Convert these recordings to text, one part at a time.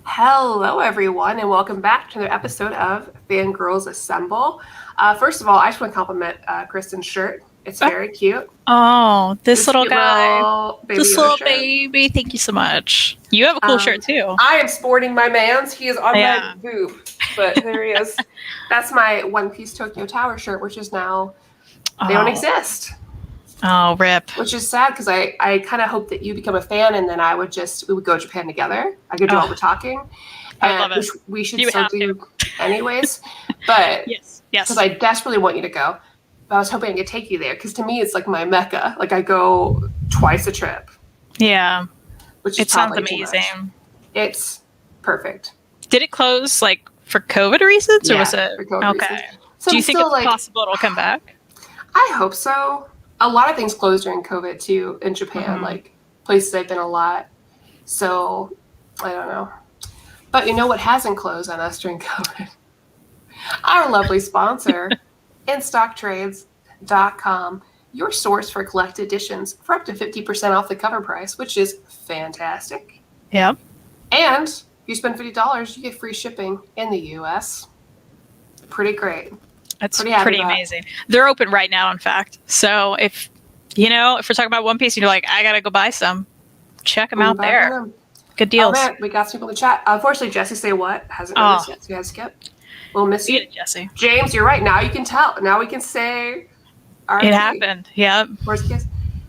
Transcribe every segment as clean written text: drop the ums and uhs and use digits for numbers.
Hello, everyone, and welcome back to another episode of Fangirlz Assemble. First of all, I just want to compliment Kristan's shirt. It's very cute. Oh, this little cute guy. little baby This Yoda little shirt. baby. Thank you so much. You have a cool shirt too. I am sporting my man's. He is on my boob, but there he is. That's my One Piece Tokyo Tower shirt, which is now, they don't exist. Oh, rip. Which is sad because I kind of hope that you become a fan and then we would go to Japan together. I could do all the talking. I love it. We should still do anyways. But yes. Because I desperately want you to go. But I was hoping I could take you there because to me it's like my mecca. Like I go twice a trip. Yeah. Which is it sounds amazing. It's perfect. Did it close like for COVID reasons or was it for COVID reasons. So do you think it's possible it'll come back? I hope so. A lot of things closed during COVID too in Japan, like places I've been a lot. So I don't know. But you know what hasn't closed on us during COVID? Our lovely sponsor, InStockTrades.com, your source for collected editions for up to 50% off the cover price, which is fantastic. Yep. And if you spend $50, you get free shipping in the US. Pretty great. That's pretty amazing. They're open right now, in fact. So if we're talking about One Piece, and you're like, I gotta go buy some, check them out there. Good deals. Oh man, we got some people in the chat. Unfortunately, Jesse say what? Hasn't noticed yet, so we had to skip. We'll miss you. Jesse. James, you're right. Now you can tell. Now we can say it happened. Yep. Where's the kiss?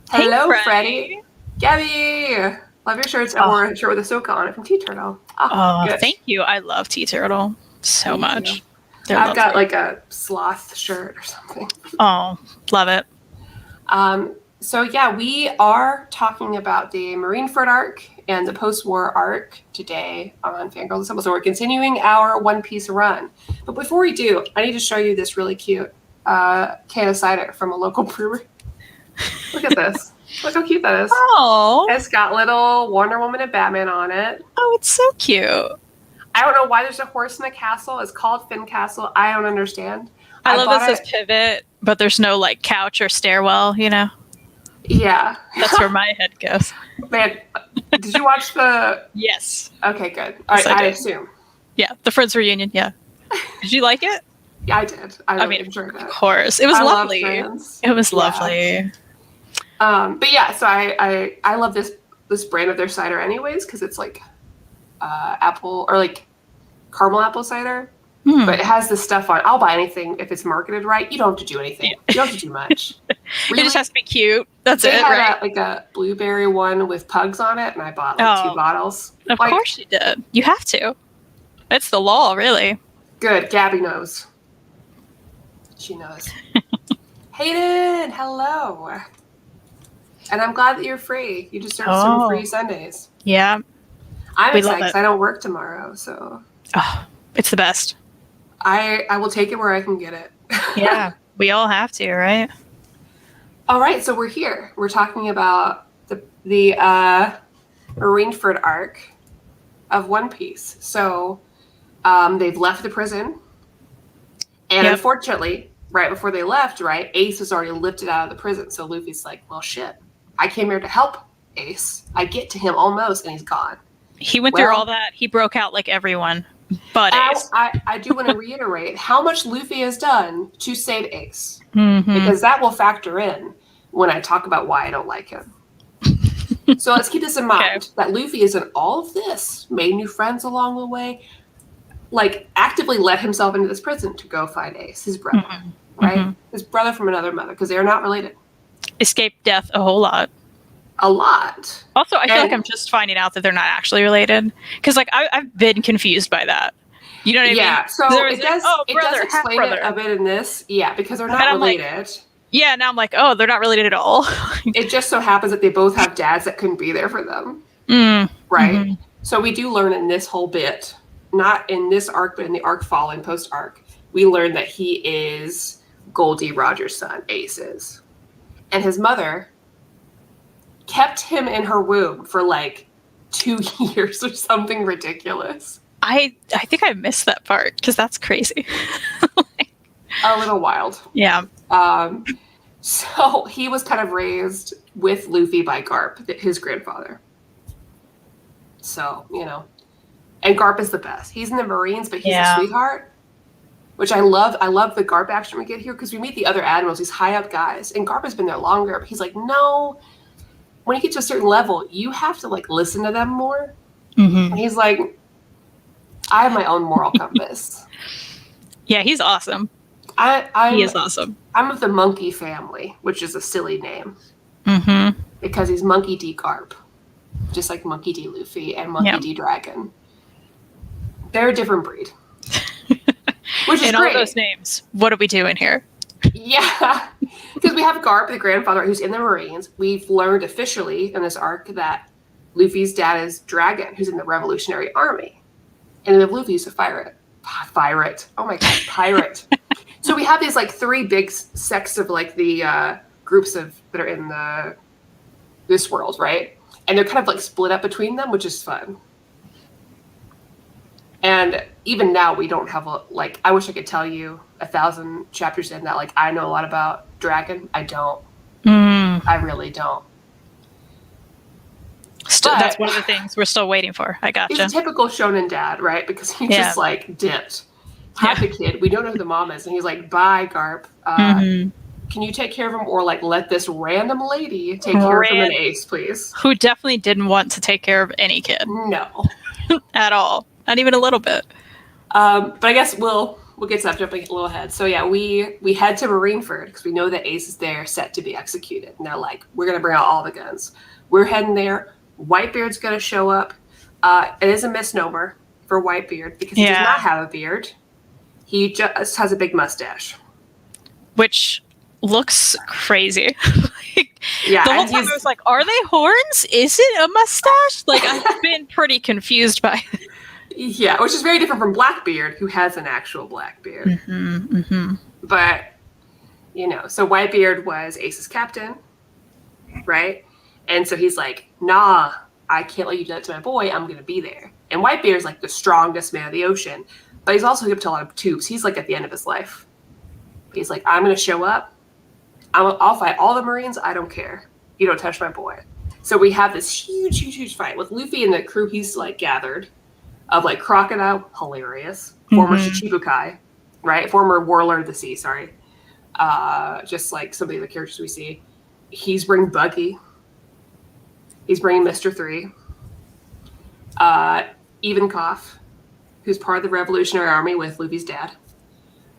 Hello, Freddie. Gabby. Love your shirts. I wore a shirt with a Soka on it from Tea Turtle. Oh, thank you. I love Tea Turtle so much. I've got like a sloth shirt or something. Oh, love it. So yeah, we are talking about the Marineford arc and the post-war arc today on Fangirlz Assemble. So we're continuing our One Piece run. But before we do, I need to show you this really cute can of cider from a local brewery. Look at this. Look how cute that is. Oh. It's got little Wonder Woman and Batman on it. Oh, it's so cute. I don't know why there's a horse in the castle. It's called Finn Castle. I don't understand. I love that it says pivot, but there's no like couch or stairwell, Yeah. That's where my head goes. Man, did you watch the... Yes. Okay, good. All right, I assume. Yeah, the Friends reunion, yeah. Did you like it? Yeah, I did. I mean, enjoyed it. Of course. It was lovely. It was lovely. But yeah, so I love this brand of their cider anyways, because it's like apple or like caramel apple cider, but it has this stuff on. I'll buy anything if it's marketed right. You don't have to do anything. You don't have to do much. Really? It just has to be cute. That's they it, had right? like a blueberry one with pugs on it, and I bought like 2 bottles. Of course you did. You have to. It's the law, really. Good. Gabby knows. She knows. Hayden, hello. And I'm glad that you're free. You deserve some free Sundays. Yeah. I'm excited because I don't work tomorrow, so. Oh, it's the best. I will take it where I can get it. Yeah, we all have to, right? All right, so we're here. We're talking about the Marineford arc of One Piece. So they've left the prison, and unfortunately, right before they left, Ace was already lifted out of the prison. So Luffy's like, well, shit, I came here to help Ace. I get to him almost, and he's gone. He went through all that. He broke out like everyone but Ace. I do want to reiterate how much Luffy has done to save Ace. Because that will factor in when I talk about why I don't like him. So let's keep this in mind, that Luffy is in all of this, made new friends along the way, like actively let himself into this prison to go find Ace, his brother, right? His brother from another mother, because they are not related. Escaped death a whole lot. A lot. Also, I feel like I'm just finding out that they're not actually related. Because like I've been confused by that. You know what I mean? Yeah, so it does explain it a bit in this. Yeah, because they're not related. Like, now I'm like, oh, they're not related at all. It just so happens that they both have dads that couldn't be there for them. Right? So we do learn in this whole bit, not in this arc, but in the arc following post-arc, we learn that he is Goldie Roger's son, Ace is. And his mother kept him in her womb for like 2 years or something ridiculous. I think I missed that part because that's crazy. A little wild. Yeah. So he was kind of raised with Luffy by Garp, his grandfather. So, And Garp is the best. He's in the Marines, but he's a sweetheart, which I love. I love the Garp action we get here because we meet the other admirals, these high up guys, and Garp has been there longer. But he's like, no, when you get to a certain level, you have to like listen to them more. And he's like, I have my own moral compass. Yeah, he's awesome. He is awesome. I'm of the Monkey family, which is a silly name. Because he's Monkey D. Garp, just like Monkey D. Luffy and Monkey D. Dragon. They're a different breed. Which is and great. All those names. What are we doing here? Yeah. Because we have Garp, the grandfather, who's in the Marines. We've learned officially in this arc that Luffy's dad is Dragon, who's in the Revolutionary Army. And then Luffy's a pirate. Oh my god, pirate. So we have these like three big sects of like the groups that are in this world, right? And they're kind of like split up between them, which is fun. And even now we don't have I wish I could tell you 1,000 chapters in that like I know a lot about Dragon. I don't. I really don't. That's one of the things we're still waiting for. I gotcha. He's a typical shonen dad, right? Because he just like dipped. Had the kid. We don't know who the mom is. And he's like, bye, Garp. Can you take care of him or like let this random lady take care of him and Ace, please? Who definitely didn't want to take care of any kid. No. At all. Not even a little bit. But I guess we'll get to that, jumping a little ahead. So yeah, we head to Marineford because we know that Ace is there set to be executed. And they're like, we're going to bring out all the guns. We're heading there. Whitebeard's going to show up. It is a misnomer for Whitebeard because he does not have a beard. He just has a big mustache. Which looks crazy. The whole time I was like, are they horns? Is it a mustache? Like, I've been pretty confused by it. Yeah, which is very different from Blackbeard, who has an actual black beard. But, so Whitebeard was Ace's captain, right? And so he's like, nah, I can't let you do that to my boy. I'm going to be there. And Whitebeard is like the strongest man of the ocean. But he's also hooked up to a lot of tubes. He's like at the end of his life. He's like, I'm going to show up. I'll fight all the Marines. I don't care. You don't touch my boy. So we have this huge fight with Luffy and the crew he's like gathered of like Crocodile, hilarious. Former Shichibukai, right? Former Warlord of the Sea, sorry. Just like some of the other characters we see. He's bringing Buggy. He's bringing Mr. 3. Ivankov, who's part of the Revolutionary Army with Luffy's dad.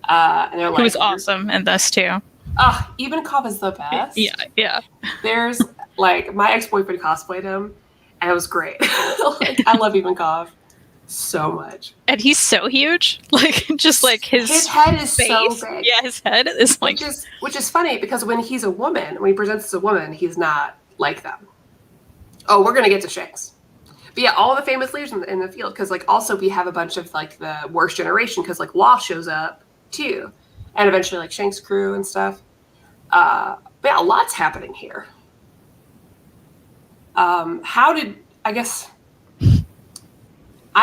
And they're like, who's awesome in this too. Ivankov is the best. Yeah. There's like my ex-boyfriend cosplayed him, and it was great. I love Ivankov so much. And he's so huge. Like just like his head is face. So big. Yeah, his head is like which is funny because when he's a woman, when he presents as a woman, he's not like them. Oh, we're gonna get to Shanks. But yeah, all the famous leaders in the field, because like also we have a bunch of like the worst generation, because like Law shows up too, and eventually like Shanks' crew and stuff. But yeah, a lot's happening here. I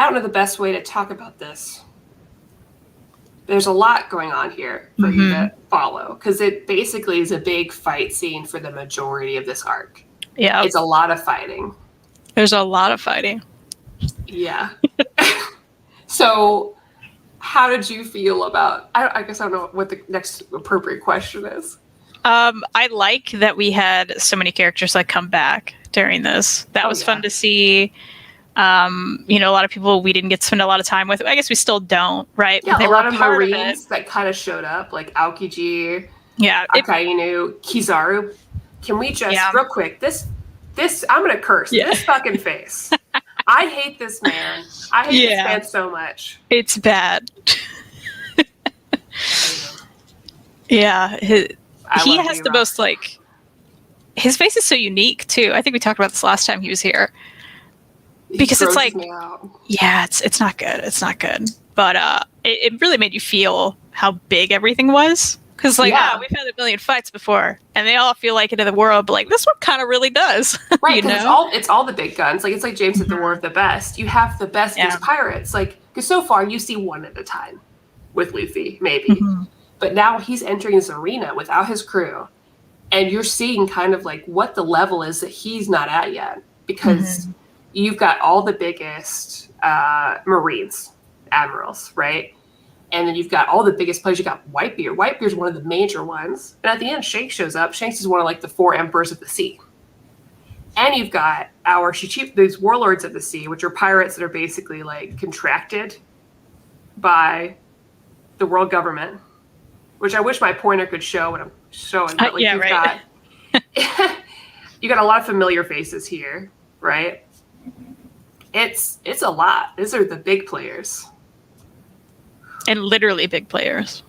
don't know the best way to talk about this. There's a lot going on here for you to follow, because it basically is a big fight scene for the majority of this arc. Yeah, it's a lot of fighting. There's a lot of fighting. Yeah. So, how did you feel about? I guess I don't know what the next appropriate question is. I like that we had so many characters like come back during this. That was fun to see. A lot of people we didn't get to spend a lot of time with. I guess we still don't, right? Yeah, a lot of Marines that kind of showed up, like Aokiji, Akainu, Kizaru. Can we just real quick? This I'm gonna curse this fucking face. I hate this man. I hate this man so much. It's bad. Yeah, he has the most like. His face is so unique too. I think we talked about this last time he was here. Because it's like, it's not good. It's not good. But it really made you feel how big everything was. Because we've had a million fights before, and they all feel like it in the world, but like this one kind of really does. Right, because it's all the big guns. Like it's like James at the War of the Best. You have the best pirates. Like because so far you see one at a time with Luffy, maybe. But now he's entering this arena without his crew, and you're seeing kind of like what the level is that he's not at yet. Because you've got all the biggest Marines, admirals, right? And then you've got all the biggest players. You got Whitebeard. Whitebeard's one of the major ones. And at the end, Shanks shows up. Shanks is one of like the 4 emperors of the sea. And you've got these warlords of the sea, which are pirates that are basically like contracted by the world government, which I wish my pointer could show what I'm showing. But like you got a lot of familiar faces here, right? It's a lot. These are the big players. And literally big players.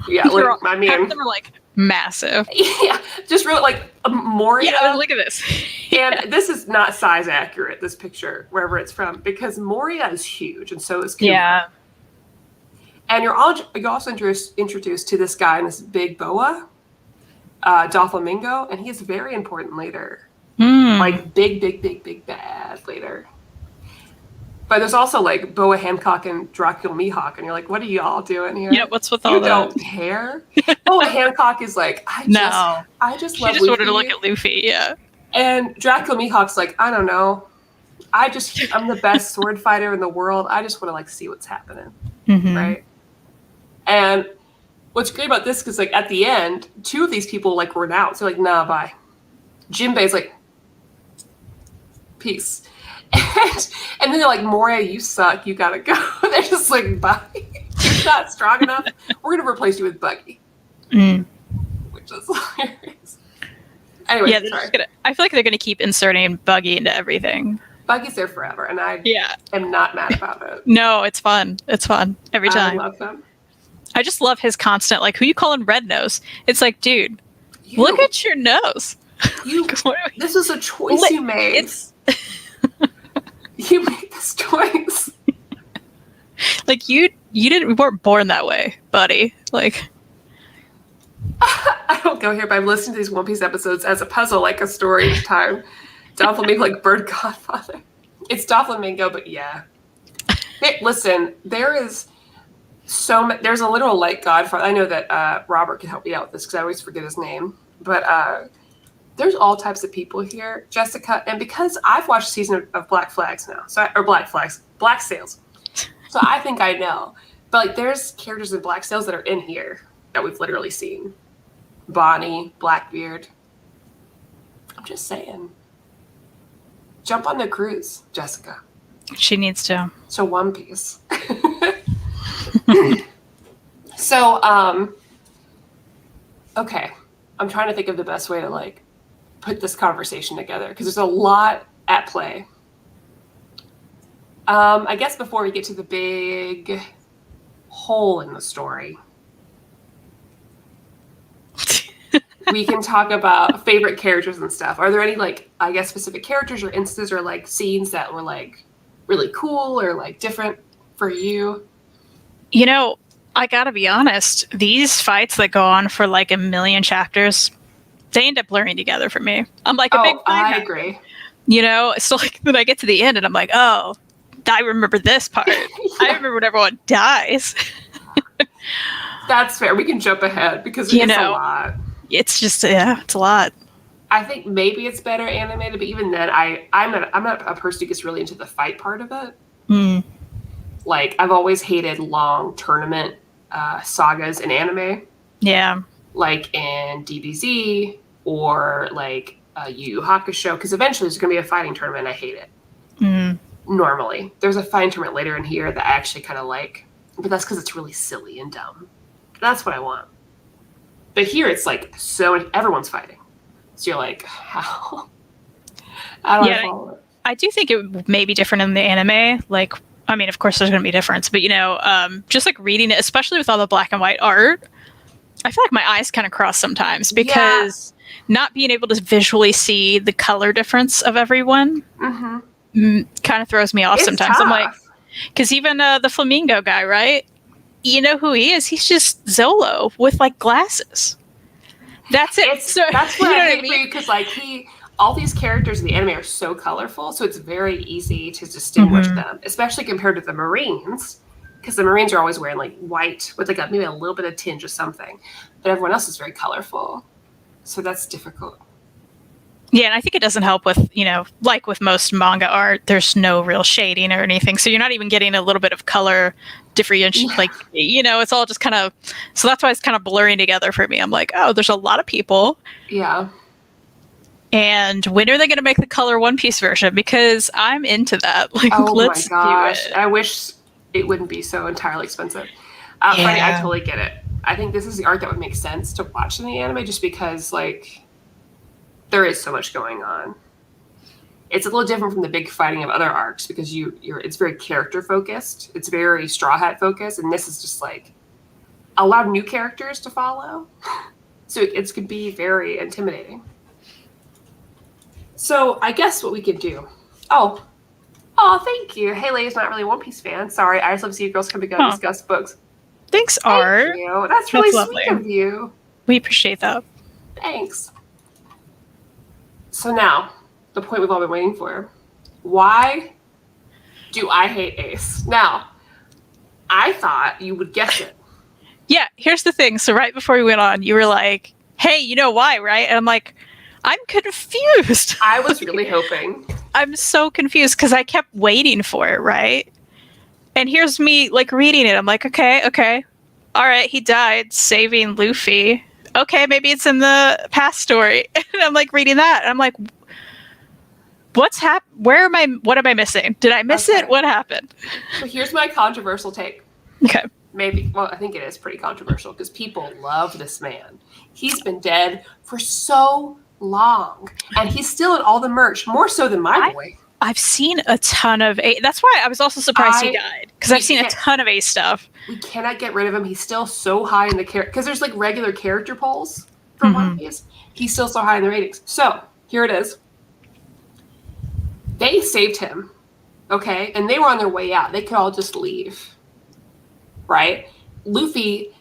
Yeah, like, I mean, half of them are like massive. Yeah, just real like Moria. Yeah, look at this. And this is not size accurate. This picture, wherever it's from, because Moria is huge, and so is Cuba. Yeah. And you're also introduced to this guy in this big boa, Doflamingo, and he's very important later. Like big bad later. But there's also like Boa Hancock and Dracula Mihawk, and you're like, what are y'all doing here? Yeah, what's with all that? You don't care. Boa Hancock is like, I just love Luffy. Wanted to look at Luffy, yeah. And Dracula Mihawk's like, I don't know. I'm the best sword fighter in the world. I just want to like see what's happening, right? And what's great about this is like at the end, 2 of these people like renounce. They're like, nah, bye. Jinbei's like, peace. And then they're like, Moria, you suck. You gotta go. They're just like, bye. You're not strong enough. We're gonna replace you with Buggy. Which is hilarious. Anyway, yeah, I feel like they're gonna keep inserting Buggy into everything. Buggy's there forever, and I am not mad about it. No, it's fun. It's fun every time. I love them. I just love his constant, like, who you calling Red Nose? It's like, dude, look at your nose. This is a choice you made. You made this choice. Like, you weren't born that way, buddy. Like, I don't go here, but I've listened to these One Piece episodes as a puzzle, like a story time. Doflamingo, like Bird Godfather. It's Doflamingo, but yeah. Hey, listen, there's a literal like Godfather. I know that Robert can help me out with this because I always forget his name. But there's all types of people here, Jessica. And because I've watched a season of Black Flags now, Black Sails. So I think I know. But like, there's characters in Black Sails that are in here that we've literally seen. Bonnie, Blackbeard. I'm just saying. Jump on the cruise, Jessica. She needs to. So One Piece. So, okay. I'm trying to think of the best way to like put this conversation together because there's a lot at play. I guess before we get to the big hole in the story, we can talk about favorite characters and stuff. Are there any like, I guess, specific characters or instances or like scenes that were like really cool or like different for you? You know, I gotta be honest, these fights that go on for like a million chapters, they end up blurring together for me. I'm like a big fan. I agree. You know, so like when I get to the end and I'm like, oh, I remember this part. Yeah. I remember when everyone dies. That's fair. We can jump ahead because it's a lot. It's just, it's a lot. I think maybe it's better animated, but even then, I'm not a person who gets really into the fight part of it. Like, I've always hated long tournament sagas in anime. Yeah. Like in DBZ or like Yu Yu Hakusho, because eventually there's going to be a fighting tournament and I hate it. Normally. There's a fighting tournament later in here that I actually kind of like, but that's because it's really silly and dumb. That's what I want. But here it's like, so everyone's fighting. So you're like, how? How do I follow it? I do think it may be different in the anime. Like, I mean, of course there's going to be a difference, but you know, just like reading it, especially with all the black and white art, I feel like my eyes kind of cross sometimes because not being able to visually see the color difference of everyone kind of throws me off sometimes. Tough. I'm like, because even the Flamingo guy, right? You know who he is? He's just Zolo with like glasses. That's it. That's what I hate for you because like all these characters in the anime are so colorful, so it's very easy to distinguish them, especially compared to the Marines, because the Marines are always wearing like white with like maybe a little bit of tinge of something, but everyone else is very colorful, so that's difficult. Yeah, and I think it doesn't help with, like with most manga art, there's no real shading or anything. So you're not even getting a little bit of color differentiation. Like, it's all just kind of, so that's why it's kind of blurring together for me. I'm like, oh, there's a lot of people. Yeah. And when are they going to make the color One Piece version? Because I'm into that. Like, let's my gosh. I wish it wouldn't be so entirely expensive. Funny, I totally get it. I think this is the art that would make sense to watch in the anime just because, like, there is so much going on. It's a little different from the big fighting of other arcs because it's very character focused. It's very Straw Hat focused. And this is just, like, a lot of new characters to follow. So it could be very intimidating. So I guess what we could do. Oh, thank you. Haley's not really a One Piece fan. Sorry, I just love to see you girls come together and discuss books. Thanks, Art. Thank you. That's really sweet of you. We appreciate that. Thanks. So now, the point we've all been waiting for. Why do I hate Ace? Now, I thought you would guess it. Yeah, here's the thing. So right before we went on, you were like, hey, you know why, right? And I'm like, I'm confused. I was really hoping. I'm so confused because I kept waiting for it, right? And here's me, like, reading it. I'm like, okay. All right, he died saving Luffy. Okay, maybe it's in the past story. And I'm, like, reading that. And I'm like, what's happened? What am I missing? Did I miss it? What happened? So here's my controversial take. Okay. Maybe. Well, I think it is pretty controversial because people love this man. He's been dead for so long. And he's still in all the merch, more so than my boy. I've seen a ton of Ace. That's why I was also surprised he died. Because I've seen a ton of Ace stuff. We cannot get rid of him. He's still so high in the character. Because there's like regular character polls from One Piece. He's still so high in the ratings. So, here it is. They saved him. Okay? And they were on their way out. They could all just leave. Right? Luffy,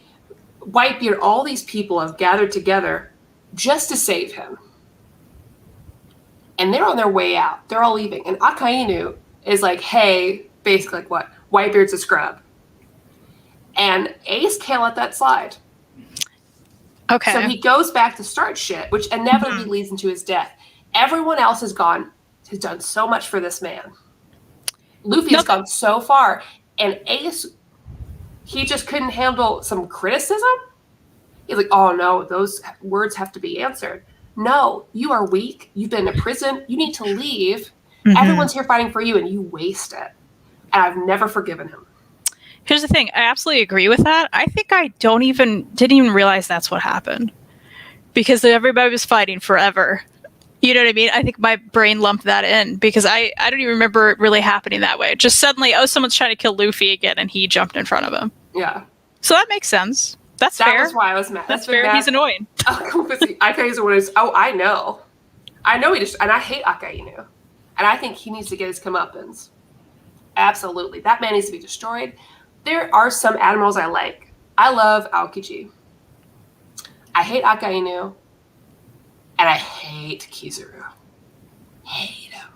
Whitebeard, all these people have gathered together just to save him. And they're on their way out. They're all leaving. And Akainu is like, hey, basically like what? Whitebeard's a scrub. And Ace can't let that slide. Okay. So he goes back to start shit, which inevitably leads into his death. Everyone else has done so much for this man. Luffy's gone so far. And Ace, he just couldn't handle some criticism. He's like, oh no, those words have to be answered. No, you are weak. You've been in prison. You need to leave. Everyone's here fighting for you, and you waste it. And I've never forgiven him. Here's the thing. I absolutely agree with that. I think I didn't even realize that's what happened. Because everybody was fighting forever. You know what I mean? I think my brain lumped that in. Because I don't even remember it really happening that way. Just suddenly, someone's trying to kill Luffy again, and he jumped in front of him. Yeah. So that makes sense. That fair. That was why I was mad. That's fair. Mad. He's annoying. Akainu's the one who's, I know. And I hate Akainu. And I think he needs to get his comeuppance. Absolutely. That man needs to be destroyed. There are some admirals I like. I love Aokiji. I hate Akainu. And I hate Kizaru. Hate him.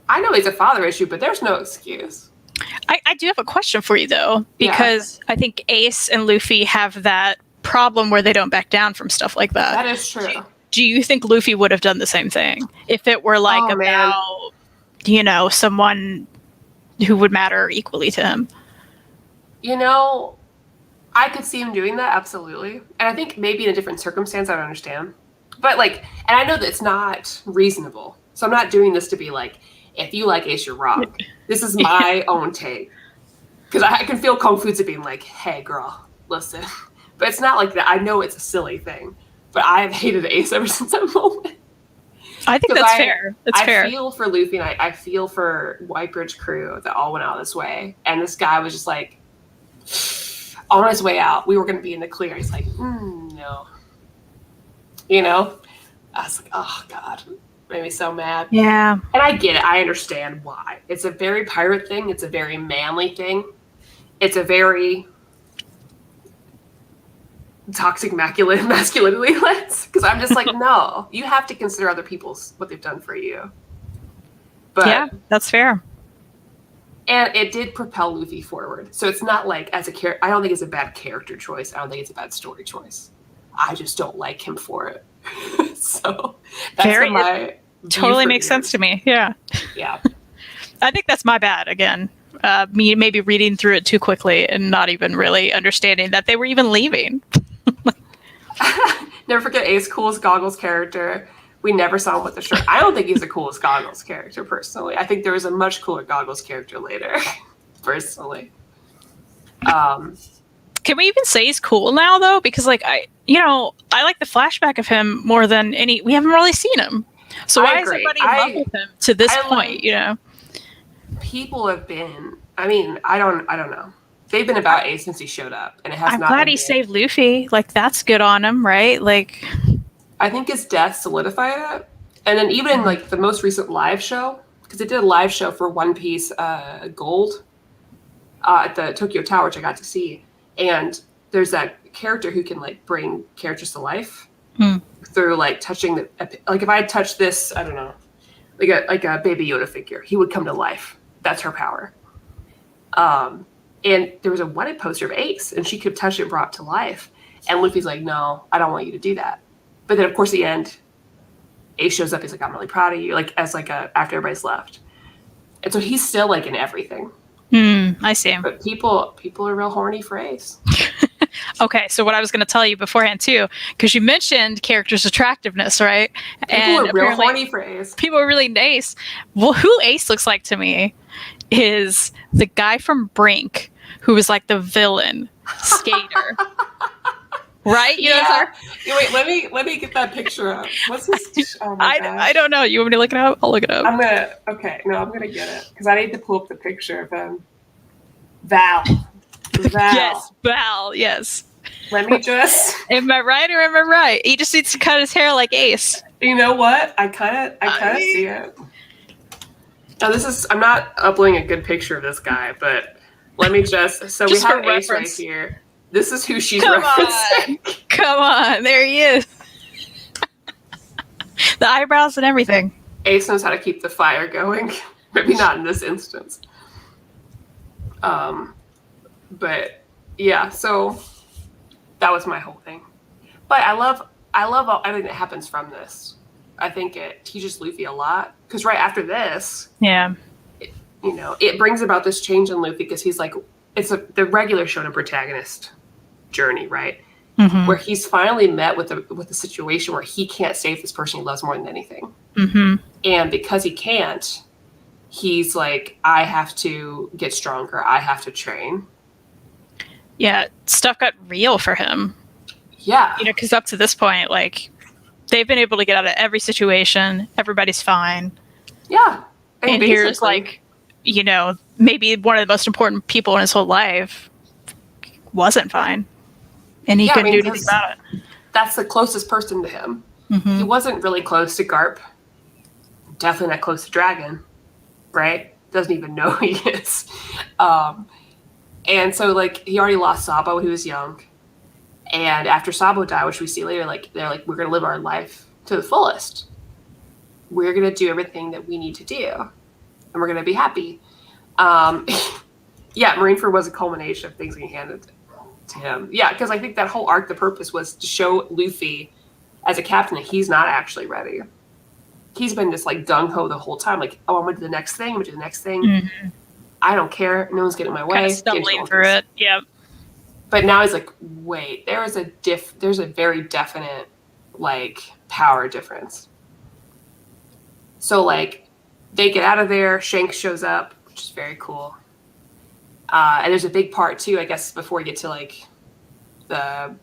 I know he's a father issue, but there's no excuse. I do have a question for you, though, because I think Ace and Luffy have that problem where they don't back down from stuff like that. That is true. Do you think Luffy would have done the same thing if it were like someone who would matter equally to him? I could see him doing that, absolutely. And I think maybe in a different circumstance, I would understand. But and I know that it's not reasonable. So I'm not doing this to be like, if you like Ace, you're wrong. This is my own take. Because I can feel Kung Fu being like, hey, girl, listen. But it's not like that. I know it's a silly thing. But I have hated Ace ever since that moment. I think that's fair. That's fair. I feel for Luffy and I feel for Whitebeard's crew that all went out this way. And this guy was just like, on his way out, we were going to be in the clear. He's like, no. I was like, oh, God. Made me so mad. Yeah. And I get it. I understand why. It's a very pirate thing. It's a very manly thing. It's a very toxic masculinity lens. Because I'm just like, no. You have to consider other people's, what they've done for you. But yeah, that's fair. And it did propel Luffy forward. So it's not like, as a character, I don't think it's a bad character choice. I don't think it's a bad story choice. I just don't like him for it. So that's my totally makes sense to me. Yeah. Yeah. I think that's my bad again. Me maybe reading through it too quickly and not even really understanding that they were even leaving. Never forget Ace Cool's Goggles character. We never saw him with the shirt. I don't think he's the coolest Goggles character, personally. I think there was a much cooler Goggles character later, personally. Can we even say he's cool now, though? Because, like, I like the flashback of him more than any. We haven't really seen him, so why is everybody in love with him to this point? People have been. I mean, I don't know. They've been about Ace since he showed up, and it has. I'm glad he saved Luffy. Like, that's good on him, right? Like, I think his death solidified it, and then even in like the most recent live show, because they did a live show for One Piece Gold at the Tokyo Tower, which I got to see. And there's that character who can like bring characters to life through like touching like if I had touched this, I don't know, like a Baby Yoda figure, he would come to life. That's her power. And there was a wanted poster of Ace, and she could touch it, brought to life. And Luffy's like, no, I don't want you to do that. But then of course, at the end, Ace shows up. He's like, I'm really proud of you. Like as like after everybody's left, and so he's still like in everything. I see. But people are real horny for Ace. Okay, so what I was going to tell you beforehand too, because you mentioned characters' attractiveness, right? People are real horny for Ace. People are really nice. Well, who Ace looks like to me is the guy from Brink, who was like the villain skater. Right? You know what I'm talking? Wait, let me get that picture up. What's this? Oh my gosh. I don't know. You want me to look it up? I'll look it up. I'm gonna get it because I need to pull up the picture of him. Val. Yes, Val. Yes. Let me just. Am I right or am I right? He just needs to cut his hair like Ace. You know what? I kind of see it. Now I'm not uploading a good picture of this guy, but let me just. So we have Ace right here. This is who she's referencing. Come on, there he is. The eyebrows and everything. Ace knows how to keep the fire going. Maybe not in this instance. But yeah, so that was my whole thing. But I love everything that happens from this. I think it teaches Luffy a lot because right after this, it brings about this change in Luffy because he's like, the regular shonen protagonist journey, right? Mm-hmm. Where he's finally met with a situation where he can't save this person he loves more than anything. Mm-hmm. And because he can't, he's like, I have to get stronger. I have to train. Yeah, stuff got real for him. Yeah. Because up to this point, like, they've been able to get out of every situation. Everybody's fine. Yeah. And here's like, maybe one of the most important people in his whole life wasn't fine. And he couldn't do anything about it. That's the closest person to him. Mm-hmm. He wasn't really close to Garp. Definitely not close to Dragon. Right? Doesn't even know who he is. And so, like, he already lost Sabo when he was young. And after Sabo died, which we see later, like, they're like, we're going to live our life to the fullest. We're going to do everything that we need to do. And we're going to be happy. Marineford was a culmination of things being handed to him. Yeah, because I think that whole arc, the purpose was to show Luffy as a captain that he's not actually ready. He's been just like gung-ho the whole time. Like, oh, I'm going to do the next thing. I'm going to do the next thing. Mm-hmm. I don't care. No one's getting in my way. Kind of stumbling through it. Yeah. But now he's like, wait, there's a very definite, like, power difference. So, like, they get out of there. Shanks shows up, which is very cool. And there's a big part, too, I guess, before we get to, like, the,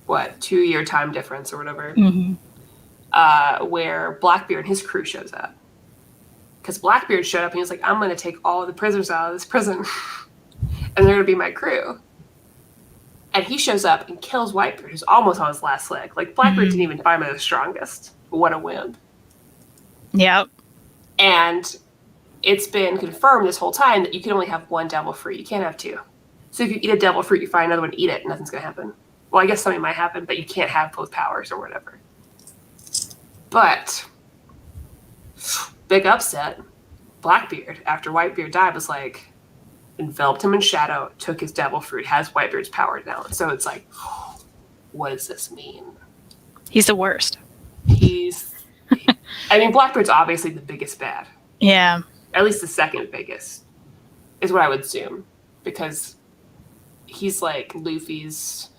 2-year time difference or whatever, where Blackbeard and his crew shows up. Because Blackbeard showed up and he was like, I'm going to take all of the prisoners out of this prison. And they're going to be my crew. And he shows up and kills Whitebeard, who's almost on his last leg. Like, Blackbeard didn't even find him the strongest. What a win. Yep. And it's been confirmed this whole time that you can only have one devil fruit. You can't have two. So if you eat a devil fruit, you find another one, eat it, and nothing's going to happen. Well, I guess something might happen, but you can't have both powers or whatever. But big upset. Blackbeard, after Whitebeard died, was like, enveloped him in shadow, took his devil fruit, has Whitebeard's power now. So it's like, what does this mean? He's the worst. Blackbeard's obviously the biggest bad. Yeah. At least the second biggest is what I would assume, because he's like Luffy's.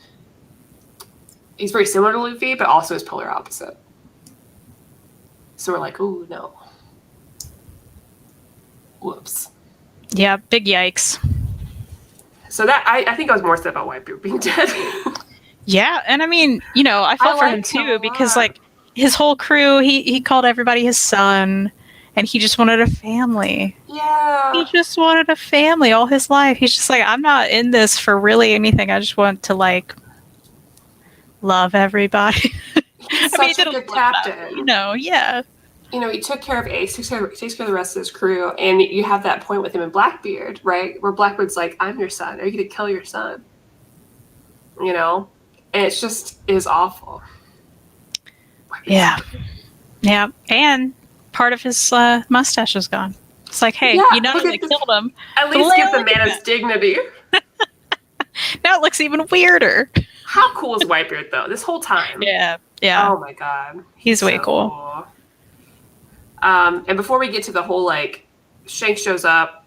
He's very similar to Luffy, but also his polar opposite. So we're like, ooh, no. Whoops. Yeah, big yikes. So that I think I was more sad about Whitebeard being dead. Yeah, and I mean, I felt for him too, because like his whole crew, he called everybody his son, and he just wanted a family. Yeah. He just wanted a family all his life. He's just like, I'm not in this for really anything. I just want to like love everybody. He's such a good captain. Yeah. He took care of Ace, takes care of the rest of his crew, and you have that point with him and Blackbeard, right? Where Blackbeard's like, I'm your son. Are you going to kill your son? And it's just is awful. Yeah. Yeah. And part of his mustache is gone. It's like, hey, you not only killed him. At least give the man his dignity. Now it looks even weirder. How cool is Whitebeard, though, this whole time? Yeah. Yeah. Oh, my God. He's way cool. And before we get to the whole, like, Shanks shows up,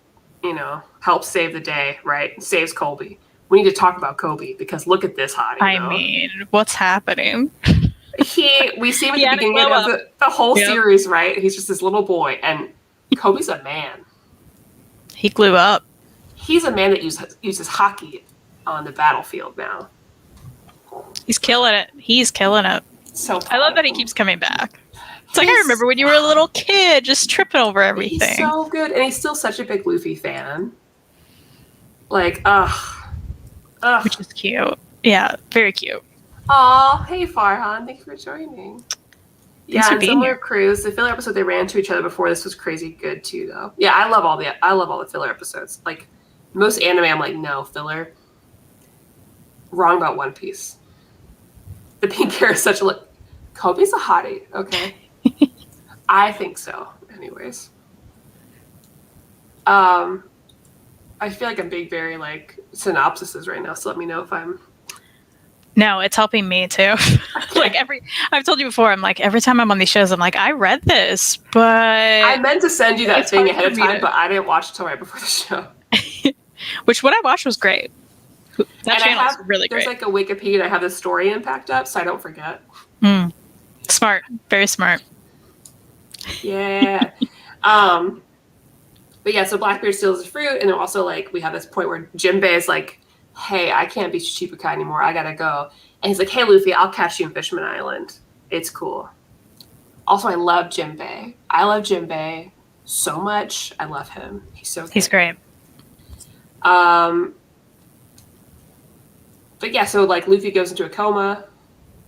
helps save the day, right? Saves Colby. We need to talk about Kobe, because look at this hottie. I mean, what's happening? We see him at the beginning of the whole series, right? He's just this little boy, and Kobe's a man. He blew up. He's a man that uses hockey on the battlefield now. He's killing it. So I love that he keeps coming back. It's like, I remember when you were a little kid just tripping over everything. He's so good, and he's still such a big Luffy fan. Like, which is cute. Yeah, very cute. Aw, hey Farhan, thanks for joining. Thanks for being similar crews. The filler episode they ran to each other before this was crazy good too, though. Yeah, I love all the filler episodes. Like most anime, I'm like, no filler. Wrong about One Piece. The pink hair is such a look. Kobe's a hottie. Okay, I think so. Anyways, I feel like I'm being very like synopsises right now. So let me know if I'm. No, it's helping me too. Like I've told you before, I'm like, every time I'm on these shows, I'm like, I read this, but I meant to send you that thing ahead of time, but I didn't watch it till right before the show. Which what I watched was great. That channel is really great. There's like a Wikipedia. I have the story impact up, so I don't forget. Smart, very smart. Yeah. But yeah, so Blackbeard steals his fruit, and then also like we have this point where Jinbei is like, hey, I can't be Shichibukai anymore. I gotta go. And he's like, hey, Luffy, I'll catch you in Fishman Island. It's cool. Also, I love Jinbei. I love Jinbei so much. I love him. He's great. But yeah, so like Luffy goes into a coma.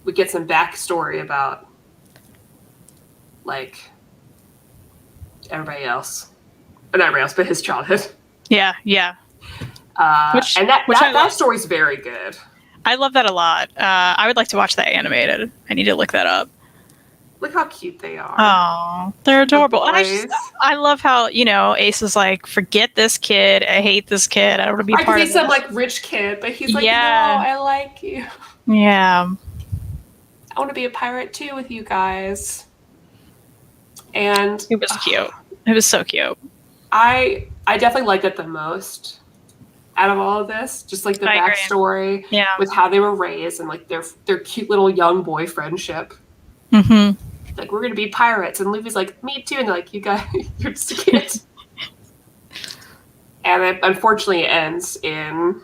We get some backstory about like everybody else. Not everybody else, but his childhood. Yeah, yeah. And that story's very good. I love that a lot. I would like to watch that animated. I need to look that up. Look how cute they are. Oh, they're adorable. And I love how, Ace is like, forget this kid. I hate this kid. I don't want to be part of this. He's some like rich kid, but he's like, no, I like you. Yeah. I want to be a pirate too with you guys. And it was cute. It was so cute. I definitely liked it the most out of all of this. Just like the backstory with how they were raised and like their cute little young boy friendship. Mm-hmm. Like, we're gonna be pirates, and Luffy's like, me too, and they're like, you guys, you're just a kid. And it unfortunately ends in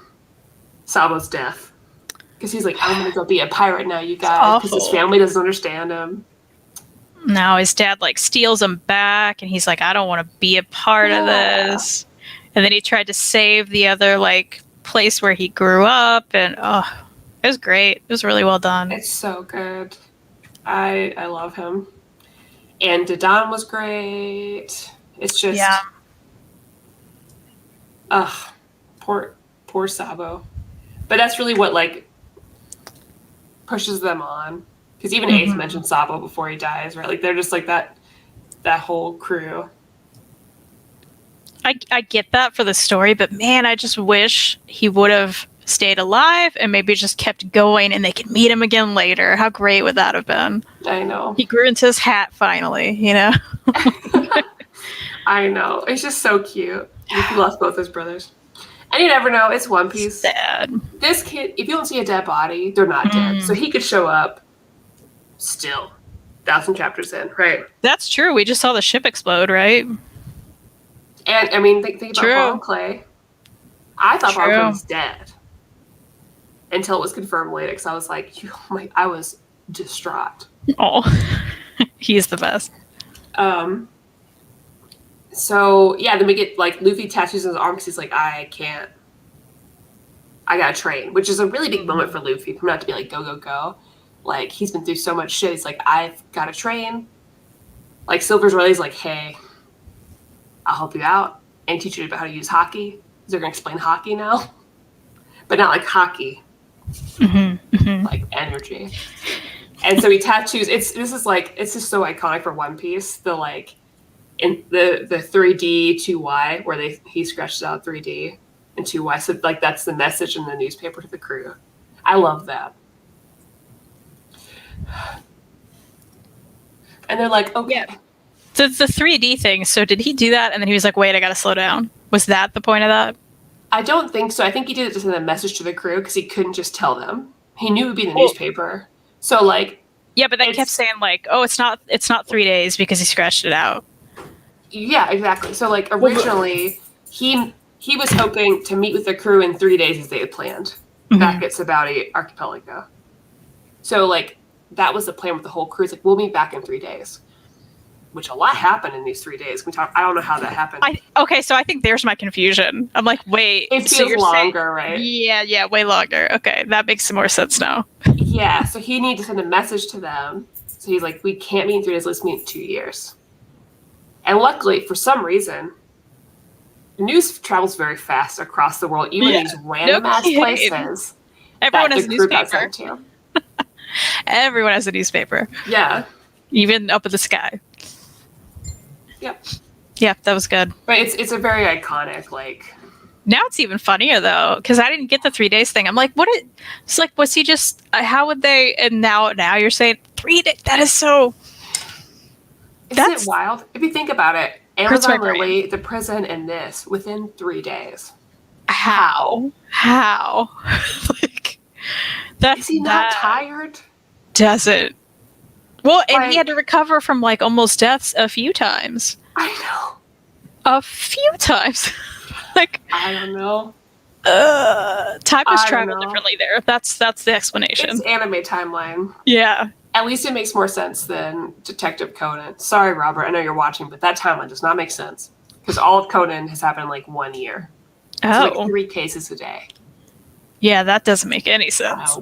Sabo's death. Because he's like, I'm gonna go be a pirate now, you guys. Because his family doesn't understand him. Now his dad like steals him back, and he's like, I don't want to be a part of this. And then he tried to save the other like place where he grew up, and it was great. It was really well done. It's so good. I love him. And Dadan was great. It's just poor Sabo. But that's really what like pushes them on. Because even Ace mentioned Sabo before he dies, right? Like they're just like that whole crew. I get that for the story, but man, I just wish he would have stayed alive and maybe just kept going and they could meet him again later. How great would that have been? I know. He grew into his hat finally, you know? I know. It's just so cute. He lost both his brothers. And you never know. It's One Piece. Sad. This kid, if you don't see a dead body, they're not dead. So he could show up still 1,000 chapters in, right? That's true. We just saw the ship explode, right? And, I mean, think about Bon Clay. I thought Bon Clay was dead. Until it was confirmed later, because I was like, I was distraught. Oh, he's the best. So, yeah, then we get, like, Luffy tattoos on his arm because he's like, I gotta train, which is a really big moment for Luffy. For him not to be like, go, go, go. Like, he's been through so much shit. He's like, I've gotta train. Like, Silver's Rayleigh's like, hey, I'll help you out and teach you about how to use hockey. They're gonna explain hockey now. But not like hockey. Like energy. And so he tattoos. This is just so iconic for One Piece. The like in the 3D 2Y where he scratches out 3D and 2Y. So like that's the message in the newspaper to the crew. I love that. And they're like, okay. Yeah. So it's the 3D thing. So did he do that? And then he was like, wait, I gotta slow down. Was that the point of that? I don't think so. I think he did it to send a message to the crew because he couldn't just tell them. He knew it would be in the newspaper. So like, yeah, but they kept saying like, oh, it's not 3 days because he scratched it out. Yeah, exactly. So like originally he was hoping to meet with the crew in 3 days as they had planned back at Sabaody Archipelago. So like that was the plan with the whole crew. It's like, we'll meet back in 3 days. Which a lot happened in these 3 days. I don't know how that happened. So I think there's my confusion. I'm like, wait. It feels longer, right? Yeah, way longer. Okay, that makes some more sense now. Yeah, so he needed to send a message to them. So he's like, we can't meet in 3 days, let's meet in 2 years. And luckily, for some reason, news travels very fast across the world, even in these random-ass places. Everyone has a newspaper. Everyone has a newspaper. Yeah. Even up in the sky. Yep. Yeah, that was good. But it's a very iconic, like... Now it's even funnier, though, because I didn't get the 3 days thing. I'm like, it's like, was he just... how would they... And now you're saying 3 days? That is so... Isn't it wild? If you think about it, Amazon Lily, the prison, and this, within 3 days. How? Like, is he not tired? Does it? Well, and he had to recover from like almost deaths a few times. I know. A few times. Like I don't know. Time was traveled differently there. That's the explanation. It's anime timeline. Yeah. At least it makes more sense than Detective Conan. Sorry, Robert. I know you're watching, but that timeline does not make sense because all of Conan has happened in like 1 year. Oh. It's like 3 cases a day. Yeah, that doesn't make any sense.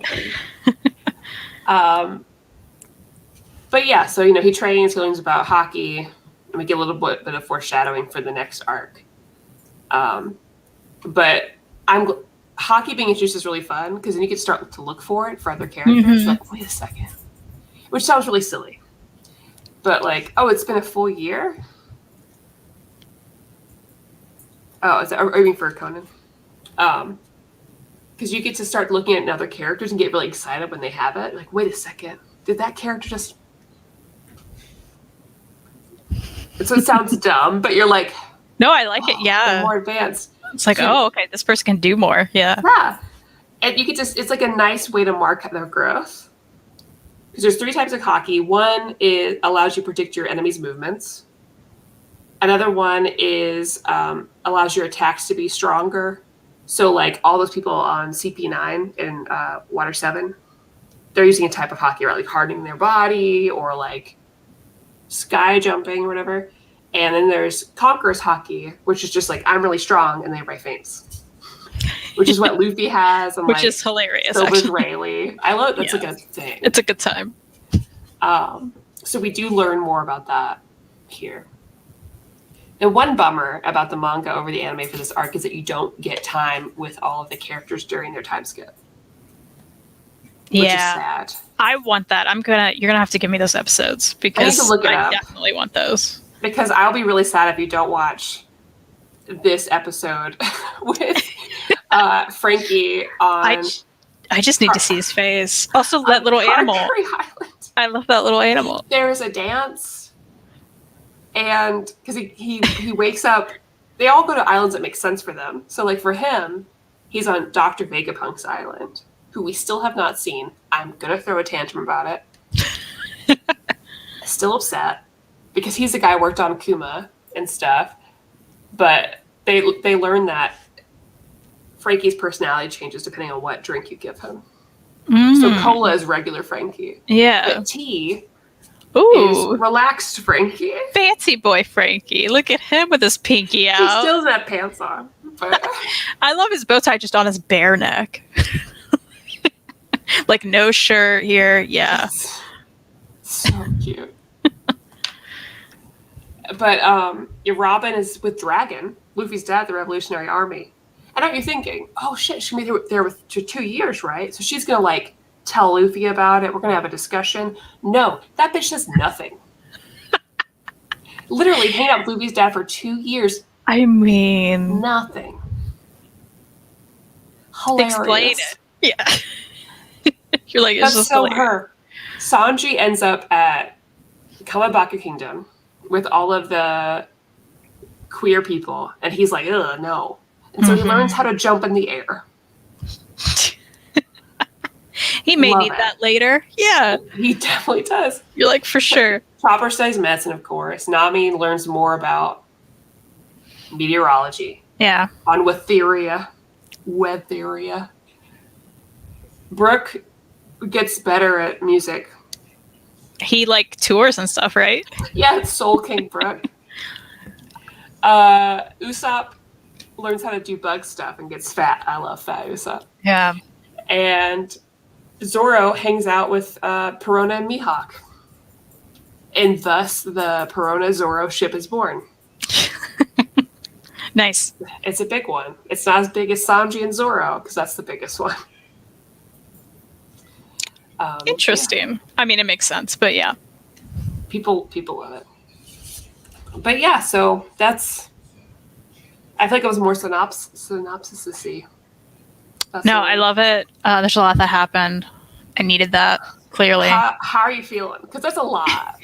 But yeah, so he trains, he learns about hockey, and we get a little bit of foreshadowing for the next arc. But hockey being introduced is really fun because then you can start to look for it for other characters. Like, wait a second, which sounds really silly, but like, oh, it's been a full year. Oh, is that or even for Conan? Because you get to start looking at other characters and get really excited when they have it. Like, wait a second, did that character just? So it sounds dumb, but you're like, no, I like it. Yeah, more advanced. It's like, okay, this person can do more. Yeah, and you could it's like a nice way to mark their growth. Because there's 3 types of hockey. One allows you to predict your enemy's movements. Another one is allows your attacks to be stronger. So like all those people on CP9 and Water 7, they're using a type of hockey, right? Like hardening their body or like sky jumping or whatever. And then there's Conqueror's hockey, which is just like, I'm really strong, and everybody faints. Which is what Luffy has. And which is hilarious, Silver's Rayleigh. I love that's a good thing. It's a good time. So we do learn more about that here. And one bummer about the manga over the anime for this arc is that you don't get time with all of the characters during their time skip. Which is sad. I want that. You're gonna have to give me those episodes because I need to look it up. Definitely want those. Because I'll be really sad if you don't watch this episode with Frankie on. I just need to see his face. Also, that little animal. Island. I love that little animal. There's a dance, and because he wakes up, they all go to islands that make sense for them. So, like for him, he's on Dr. Vegapunk's island, who we still have not seen. I'm gonna throw a tantrum about it. Still upset because he's the guy who worked on Kuma and stuff, but they learn that Frankie's personality changes depending on what drink you give him. So cola is regular Frankie. Yeah. But tea is relaxed Frankie. Fancy boy Frankie. Look at him with his pinky out. He still doesn't have pants on. But I love his bow tie just on his bare neck. Like no shirt here. Yeah. So cute. But Robin is with Dragon, Luffy's dad, the Revolutionary Army. And aren't you thinking, oh shit, she's gonna be there with 2 years, right? So she's gonna like tell Luffy about it. We're gonna have a discussion. No, that bitch does nothing. Literally hang out with Luffy's dad for 2 years. I mean, nothing. Hilarious. Explain it. Yeah. You're like, it's that's just so hilarious. Her. Sanji ends up at Kawabaka Kingdom with all of the queer people, and he's like, ugh, no. And so he learns how to jump in the air. He may need that later. Yeah. He definitely does. You're like, for sure. Chopper studies medicine, of course. Nami learns more about meteorology. Yeah. On Wetheria. Brooke gets better at music. He like tours and stuff, right? Yeah, it's Soul King Brooke. Usopp learns how to do bug stuff and gets fat. I love fat Usopp. Yeah. And Zoro hangs out with Perona and Mihawk. And thus the Perona-Zoro ship is born. Nice. It's a big one. It's not as big as Sanji and Zoro, because that's the biggest one. Interesting. Yeah. I mean, it makes sense, but yeah. People love it. But yeah, so that's... I feel like it was more synopsis to see. No, I love it. There's a lot that happened. I needed that, clearly. How are you feeling? Because that's a lot.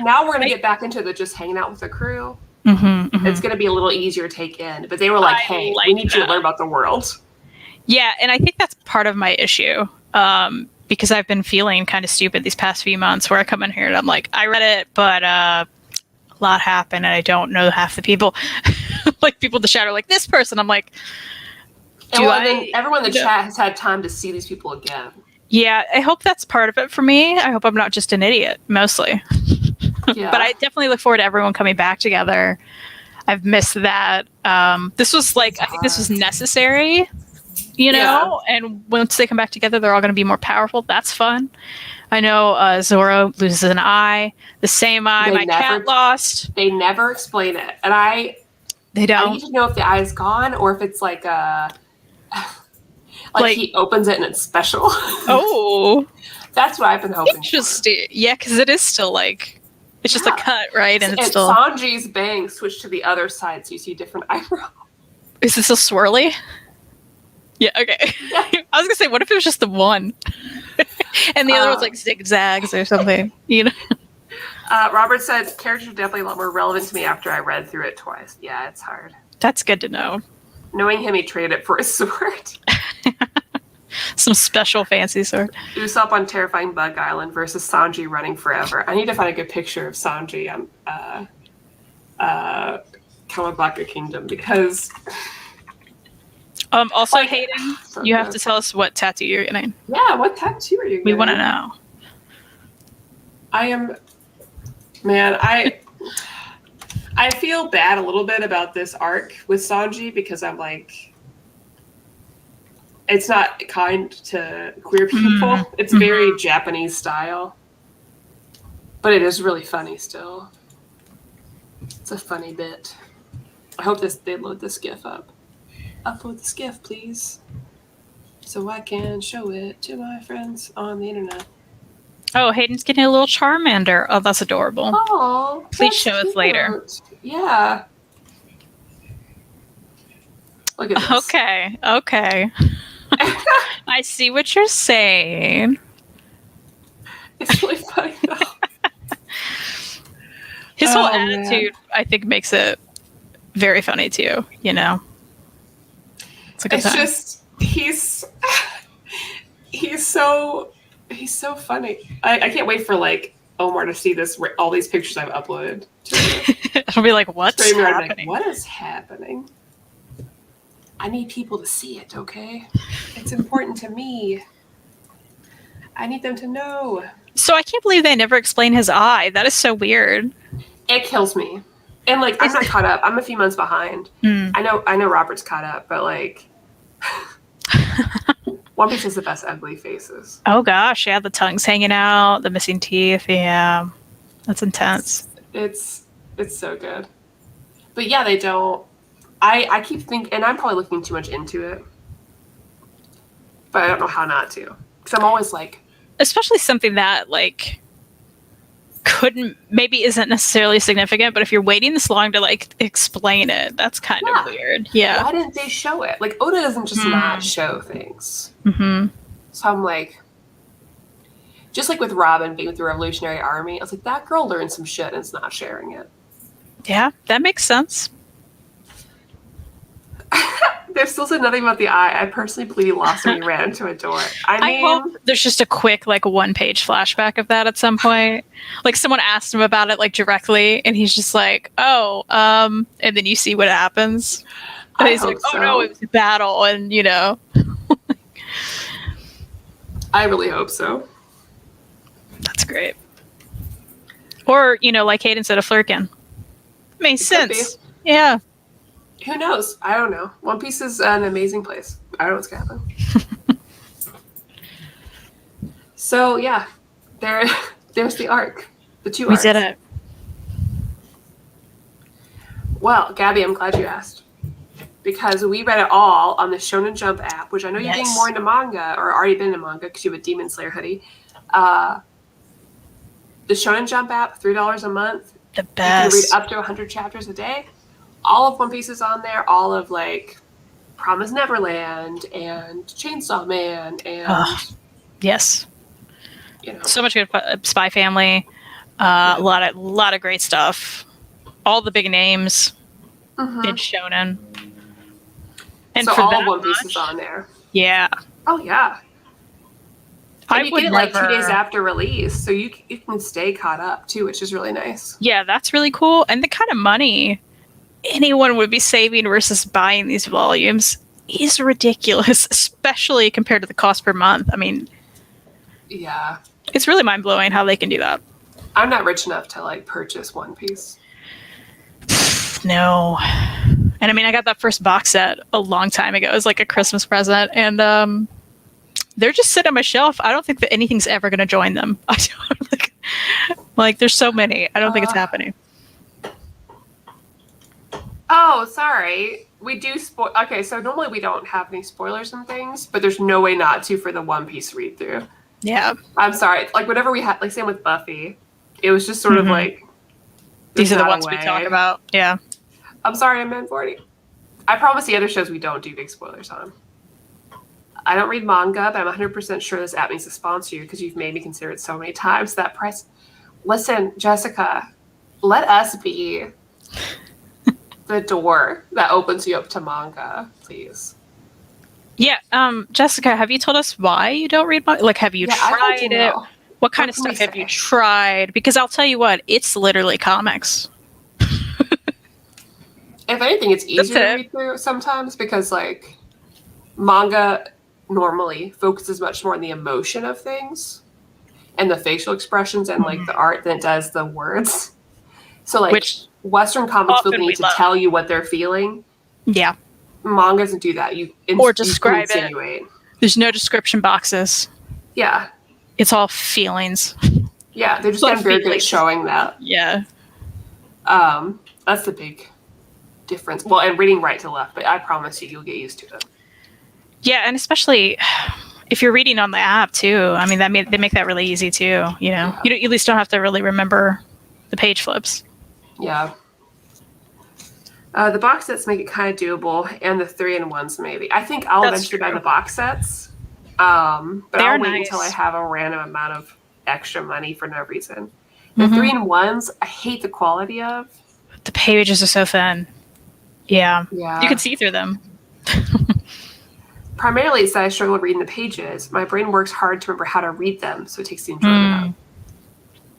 Now we're going to get back into the just hanging out with the crew. It's going to be a little easier to take in. But they were like, hey, we need you to learn about the world. Yeah, and I think that's part of my issue. Because I've been feeling kind of stupid these past few months where I come in here and I'm like, I read it, but a lot happened and I don't know half the people. Like people in the chat are like, this person. I'm like, everyone in the chat has had time to see these people again. Yeah, I hope that's part of it for me. I hope I'm not just an idiot, mostly. Yeah. But I definitely look forward to everyone coming back together. I've missed that. This was like, I think this was necessary. You know, and once they come back together, they're all going to be more powerful. That's fun. I know Zoro loses an eye, the same eye my cat lost. They never explain it, and they don't. I need to know if the eye is gone or if it's like he opens it and it's special. Oh, that's what I've been hoping. Interesting. Yeah, because it is still like it's just a cut, right? And it's still Sanji's bang switched to the other side, so you see different eyebrows. Is it still swirly? Yeah, okay. Yeah. I was gonna say, what if it was just the one? And the other was like zigzags or something, you know? Robert said, characters are definitely a lot more relevant to me after I read through it twice. Yeah, it's hard. That's good to know. Knowing him, he traded it for his sword. Some special fancy sword. Usopp on Terrifying Bug Island versus Sanji running forever. I need to find a good picture of Sanji on Kawabaka Kingdom because... Also, Hayden, so you have to tell us what tattoo you're getting. Yeah, what tattoo are you getting? We want to know. I feel bad a little bit about this arc with Sanji because I'm like, it's not kind to queer people. It's very Japanese style. But it is really funny still. It's a funny bit. I hope they load this GIF up. Upload this GIF, please, so I can show it to my friends on the internet. Oh, Hayden's getting a little Charmander. Oh, that's adorable. Oh, please show us later. Yeah. Look at this. Okay. I see what you're saying. It's really funny though. His whole attitude, I think, makes it very funny too, you know? It's a good time. Just, he's so funny. I can't wait for like Omar to see all these pictures I've uploaded to I'll be like, what's happening? Like, what is happening? I need people to see it, okay? It's important to me. I need them to know. So I can't believe they never explain his eye. That is so weird. It kills me. And like, I'm not caught up. I'm a few months behind. I know Robert's caught up, but like One Piece has the best ugly faces. Oh gosh, yeah, the tongue's hanging out, the missing teeth, yeah. That's intense. It's so good. But yeah, they don't. I keep thinking, and I'm probably looking too much into it, but I don't know how not to. Because I'm always like, especially something that like maybe isn't necessarily significant, but if you're waiting this long to like explain it, that's kind of weird. Yeah. Why didn't they show it? Like Oda doesn't just not show things. So I'm like, just like with Robin being with the Revolutionary Army, I was like, that girl learned some shit and is not sharing it. Yeah, that makes sense. There's still said nothing about the eye. I personally believe he lost when he ran into a door. I hope there's just a quick, like, one-page flashback of that at some point. Like, someone asked him about it, like, directly, and he's just like, and then you see what happens. And he's like, oh, no, it was a battle, and, you know. I really hope so. That's great. Or, you know, like Hayden said, a flirkin. Makes sense. Yeah. Who knows? I don't know. One Piece is an amazing place. I don't know what's going to happen. So, yeah. There's the arc. The two arcs. We did it. Well, Gabby, I'm glad you asked. Because we read it all on the Shonen Jump app, which I know you're getting more into manga, or already been into manga because you have a Demon Slayer hoodie. The Shonen Jump app, $3 a month. The best. You can read up to 100 chapters a day. All of One Piece is on there. All of like Promised Neverland and Chainsaw Man and yes, you know, so much good. Spy Family, a lot of great stuff. All the big names in Shonen. And so for all that of One Piece is on there. Yeah. Oh yeah. And you get it like 2 days after release, so you can stay caught up too, which is really nice. Yeah, that's really cool. And the kind of money anyone would be saving versus buying these volumes is ridiculous, especially compared to the cost per month. I mean, yeah, it's really mind-blowing how they can do that. I'm not rich enough to like purchase One Piece. No. And I mean, I got that first box set a long time ago. It was like a Christmas present, and they're just sitting on my shelf. I don't think that anything's ever going to join them. I don't like there's so many. I don't think it's happening. Oh, sorry. We do spoil. Okay, so normally we don't have any spoilers and things, but there's no way not to for the One Piece read through. Yeah. I'm sorry. Like whatever we had, like same with Buffy, it was just sort of like. These are the ones we talk about. Yeah. I'm sorry, I meant 40. I promise the other shows we don't do big spoilers on. I don't read manga, but I'm 100% sure this app needs to sponsor you because you've made me consider it so many times. That price. Listen, Jessica, let us be the door that opens you up to manga, please. Yeah, Jessica, have you told us why you don't read manga? Like, have you tried it? Know. What kind of stuff have you tried? Because I'll tell you what, it's literally comics. If anything, it's easier to read through sometimes because, like, manga normally focuses much more on the emotion of things and the facial expressions and, like, the art than it does the words. So, like, Western comics will need to tell you what they're feeling. Yeah. Manga doesn't do that. Or describe it. There's no description boxes. Yeah. It's all feelings. Yeah, they're just getting very good at showing that. Yeah. That's the big difference. Well, and reading right to left, but I promise you'll get used to it. Yeah, and especially if you're reading on the app too. I mean, they make that really easy too. You know, you at least don't have to really remember the page flips. Yeah. The box sets make it kind of doable, and the 3-in-1s maybe. I think I'll eventually buy the box sets, but I'll wait until I have a random amount of extra money for no reason. The 3-in-1s, I hate the quality of. The pages are so thin. Yeah. You can see through them. Primarily, it's that I struggle reading the pages. My brain works hard to remember how to read them, so it takes the enjoyment out.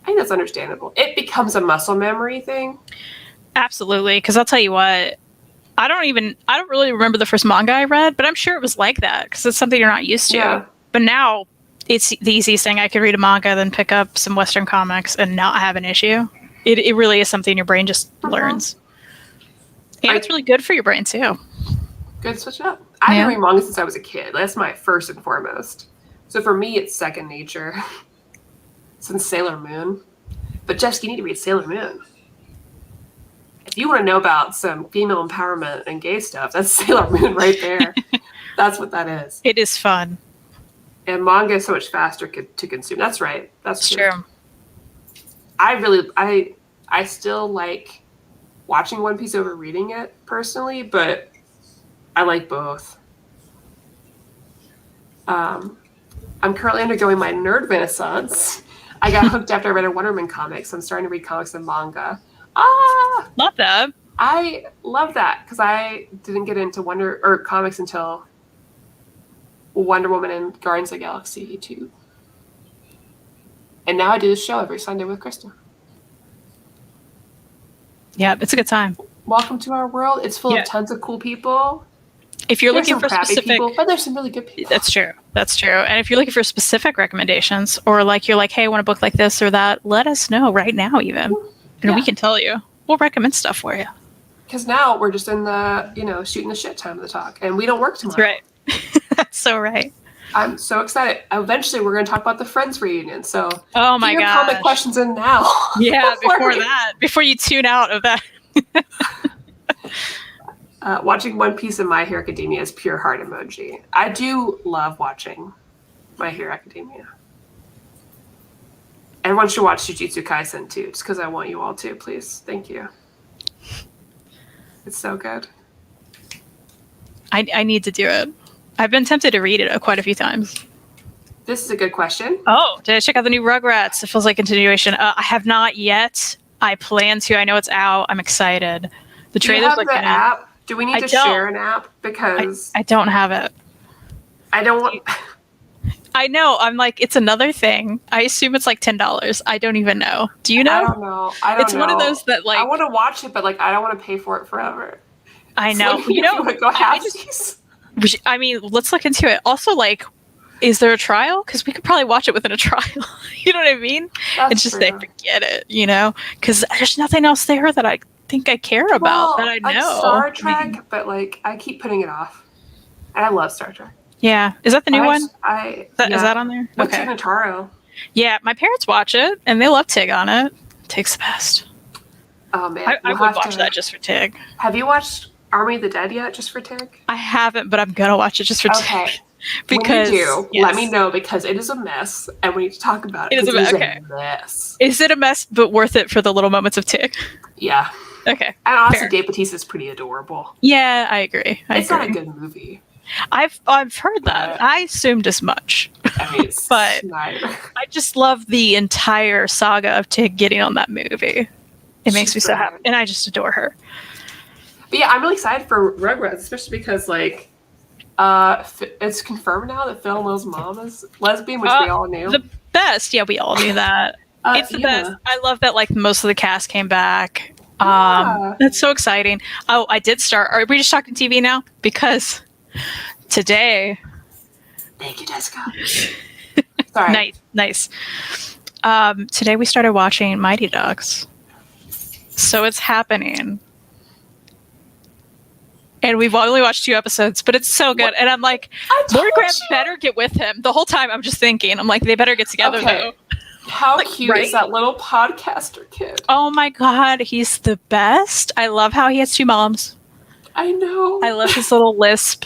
I think that's understandable. It becomes a muscle memory thing. Absolutely, because I'll tell you what, I don't really remember the first manga I read, but I'm sure it was like that because it's something you're not used to. Yeah. But now it's the easiest thing. I could read a manga, then pick up some Western comics and not have an issue. It really is something your brain just learns. And it's really good for your brain too. Good switch it up. I've been reading manga since I was a kid. That's my first and foremost. So for me, it's second nature. Since Sailor Moon. But Jessica, you need to read Sailor Moon. If you want to know about some female empowerment and gay stuff, that's Sailor Moon right there. That's what that is. It is fun. And manga is so much faster to consume. That's right. That's true. I still like watching One Piece over reading it personally, but I like both. I'm currently undergoing my nerd renaissance. I got hooked after I read a Wonder Woman comic, so I'm starting to read comics and manga. Love that. I love that because I didn't get into comics until Wonder Woman and Guardians of the Galaxy 2. And now I do this show every Sunday with Kristan. Yeah, it's a good time. Welcome to our world. It's full of tons of cool people. If you're looking for specific people, but there's some really good people. That's true. And if you're looking for specific recommendations, or you're like, hey, I want a book like this or that, let us know right now even. And we can tell you. We'll recommend stuff for you. Because now we're just in the, shooting the shit time of the talk. And we don't work tomorrow. That's right. That's so right. I'm so excited. Eventually, we're going to talk about the Friends reunion. So, oh my god, comment questions in now. Yeah, before you tune out of that. Watching One Piece and My Hero Academia is pure heart emoji. I do love watching My Hero Academia. Everyone should watch Jujutsu Kaisen too, just because I want you all to, please. Thank you. It's so good. I need to do it. I've been tempted to read it quite a few times. This is a good question. Oh, did I check out the new Rugrats? It feels like continuation. I have not yet. I plan to. I know it's out. I'm excited. The trailer's the app. Do we need to share an app? Because I don't have it. I don't want. I know. I'm like, it's another thing. I assume it's like $10. I don't even know. Do you know? I don't know. It's one of those that I want to watch it, but I don't want to pay for it forever. I know. Go halfsies. I mean, let's look into it. Also, is there a trial? Because we could probably watch it within a trial. You know what I mean? It's just they forget it, because there's nothing else there that I think I care about that I know. Star Trek, but I keep putting it off. And I love Star Trek. Yeah. Is that the new one? Is that on there? With Tig Notaro. Yeah, my parents watch it, and they love Tig on it. Tig's the best. Oh, man. I would watch that just for Tig. Have you watched Army of the Dead yet, just for Tig? I haven't, but I'm going to watch it just for Tig. Because when you do, let me know, because it is a mess, and we need to talk about it. It is a mess. Is it a mess, but worth it for the little moments of Tig? Yeah. Okay. And honestly, Dave Bautista is pretty adorable. Yeah, I agree. It's not a good movie. I've heard that. I assumed as much. I mean, it's but I just love the entire saga of Tig getting on that movie. It makes me so happy, and I just adore her. But yeah, I'm really excited for Rugrats, especially because it's confirmed now that Phil Lowe's mom is lesbian, which we all knew. The best, yeah, we all knew that. It's the best. I love that most of the cast came back. That's so exciting. Oh, I did start. Are we just talking TV now? Because today. Thank you, Jessica. Sorry. Nice. Today we started watching Mighty Ducks. So it's happening. And we've only watched 2 episodes, but it's so good. And I'm like, Lord Grant better get with him. The whole time I'm just thinking, I'm like, they better get together though. How cute is that little podcaster kid? Oh my God, he's the best. I love how he has 2 moms. I know. I love his little lisp.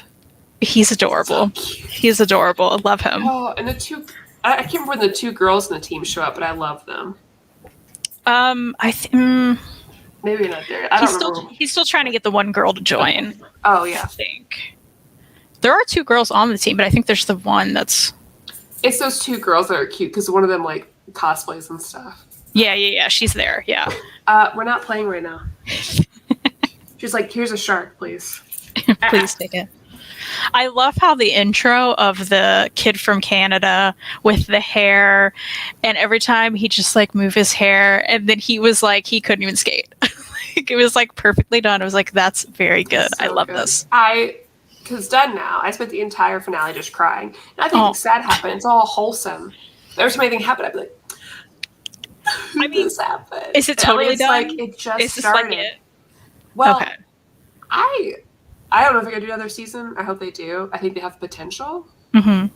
He's adorable. He's adorable. I love him. Oh, and I can't remember when the 2 girls in the team show up, but I love them. Maybe not there. I don't remember. He's still trying to get the one girl to join. Oh, yeah. I think. There are 2 girls on the team, but I think there's the one that's... It's those 2 girls that are cute, because one of them, like, cosplays and stuff. Yeah. She's there, yeah. We're not playing right now. She's like, here's a shark, please. Please take it. I love how the intro of the kid from Canada with the hair, and every time he just, like, move his hair, and then he was like, he couldn't even skate. It was, like, perfectly done. I was like, that's very good. So I love this. Because done now, I spent the entire finale just crying. Nothing sad happened. It's all wholesome. Every time anything happened, I'd be like, this happened. Is it totally done? Like, it just started. Like it? Well, okay. I don't know if they're going to do another season. I hope they do. I think they have potential. Mm-hmm.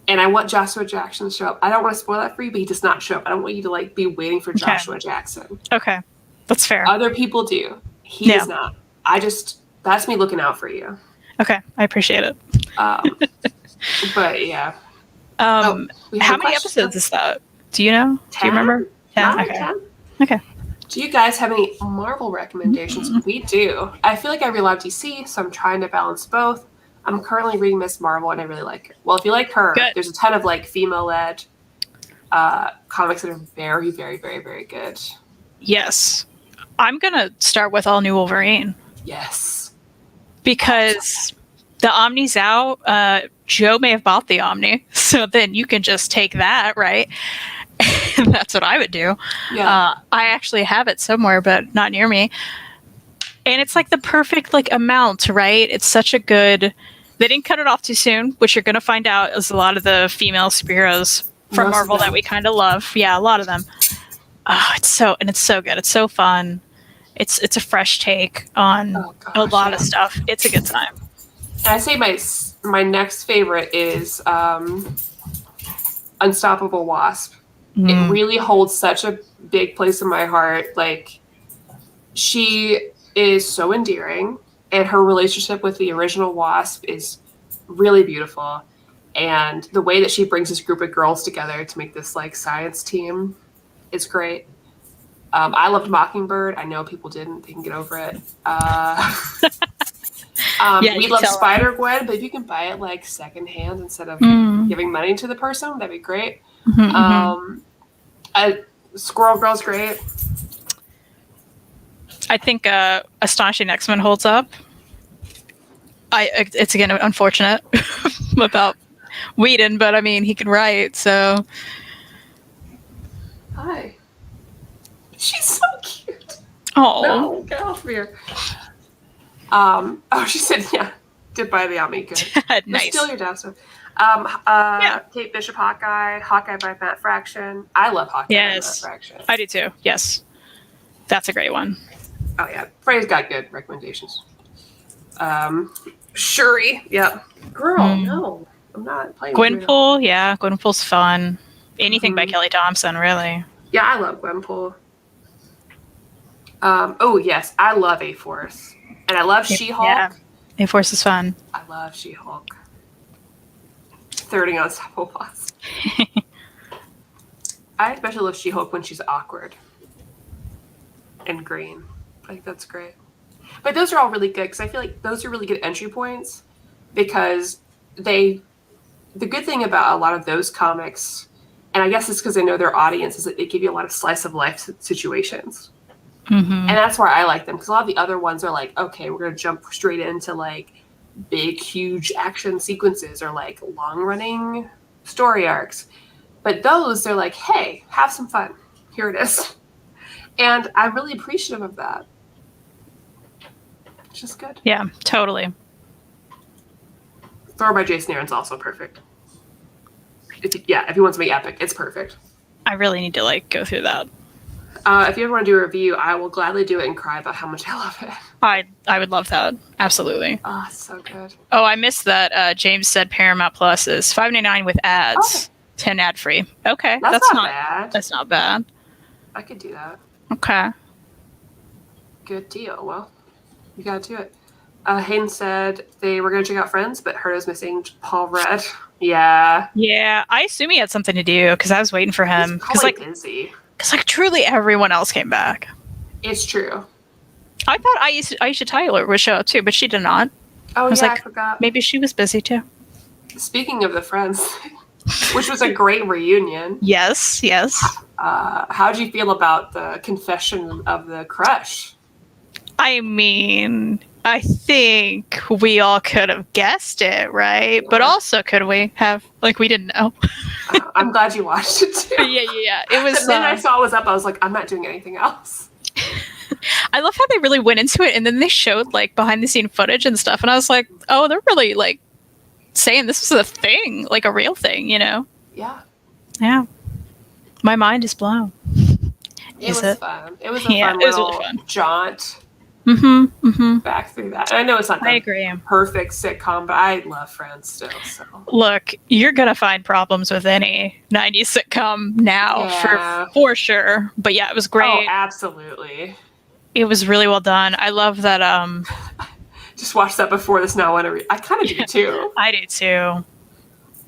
And I want Joshua Jackson to show up. I don't want to spoil that for you, but he does not show up. I don't want you to, like, be waiting for Joshua Jackson. Okay. That's fair. Other people do. He does not. That's me looking out for you. Okay, I appreciate it. But yeah. How many episodes is that? Do you know? 10? Do you remember? 10? Okay. 10? Okay. Do you guys have any Marvel recommendations? Mm-hmm. We do. I feel like I read a lot of DC, so I'm trying to balance both. I'm currently reading Miss Marvel, and I really like her. Well, if you like her, there's a ton of, like, female-led comics that are very, very, very, very good. Yes. I'm going to start with All New Wolverine. Yes. Because the Omni's out. Joe may have bought the Omni, so then you can just take that, right? That's what I would do. Yeah. I actually have it somewhere, but not near me. And it's like the perfect, like, amount, right? It's such a good... They didn't cut it off too soon, which you're going to find out is a lot of the female superheroes from Marvel that we kind of love. Yeah, a lot of them. Oh, it's so good. It's so fun. It's a fresh take on a lot of stuff. It's a good time. I say my next favorite is Unstoppable Wasp. It really holds such a big place in my heart. Like, she is so endearing, and her relationship with the original Wasp is really beautiful. And the way that she brings this group of girls together to make this, like, science team is great. I loved Mockingbird. I know people didn't. They can get over it. We love Spider-Gwen, but if you can buy it, like, secondhand instead of giving money to the person, that'd be great. Squirrel Girl's great. I think Astonishing X-Men holds up. It's, again, unfortunate about Whedon, but, I mean, he can write, so... Hi. She's so cute. Oh, no, get off of here. She said, yeah, did buy the Omni. Good. Nice. Steal your dad's stuff. Kate Bishop, Hawkeye by Matt Fraction. I love Hawkeye by Matt Fraction. I do too. Yes, that's a great one. Oh yeah, Frey's got good recommendations. Shuri, yeah. Girl, no, I'm not playing. Gwenpool, yeah, Gwenpool's fun. Anything by Kelly Thompson, really. Yeah, I love Gwenpool. Yes, I love A-Force. And I love She-Hulk. Yeah, A-Force is fun. I love She-Hulk. 30 on Unstoppable Wasp. I especially love She-Hulk when she's awkward. And green. Like, that's great. But those are all really good, because I feel like those are really good entry points, because the good thing about a lot of those comics, and I guess it's because I know their audience, is that they give you a lot of slice of life situations. And that's why I like them, because a lot of the other ones are like, okay, we're going to jump straight into, like, big, huge action sequences or, like, long-running story arcs. But those, they're like, hey, have some fun. Here it is. And I'm really appreciative of that. It's just good. Yeah, totally. Thor by Jason Aaron's also perfect. If he wants to make epic, it's perfect. I really need to, like, go through that. If you ever want to do a review, I will gladly do it and cry about how much I love it. I would love that. Absolutely. Oh, it's so good. Oh, I missed that. James said Paramount Plus is $5.99 with ads, 10 ad free. Okay, that's not bad. That's not bad. I could do that. Okay. Good deal. Well, you gotta do it. Hayden said they were gonna check out Friends, but heard it was missing Paul Rudd. Yeah. Yeah, I assume he had something to do because I was waiting for him. He's probably busy. Because, like, truly everyone else came back. It's true. I thought Aisha Tyler would show up too, but she did not. Oh, I forgot. Maybe she was busy too. Speaking of the Friends, which was a great reunion. Yes. How'd you feel about the confession of the crush? I mean, I think we all could have guessed it, right? Yeah. But also, could we have? We didn't know. I'm glad you watched it too. Yeah. It was. And then I saw it was up. I was like, I'm not doing anything else. I love how they really went into it, and then they showed behind the scene footage and stuff, and I was like, oh, they're really saying this was a thing, a real thing, Yeah. Yeah. My mind is blown. It was fun. It was a fun little jaunt. Back through that. And I know it's not the perfect sitcom, but I love Friends still. So look, you're gonna find problems with any 90s sitcom now for sure. But yeah, it was great. Oh, absolutely. It was really well done. I love that. Just watched that before this now. I kind of do too. I do too.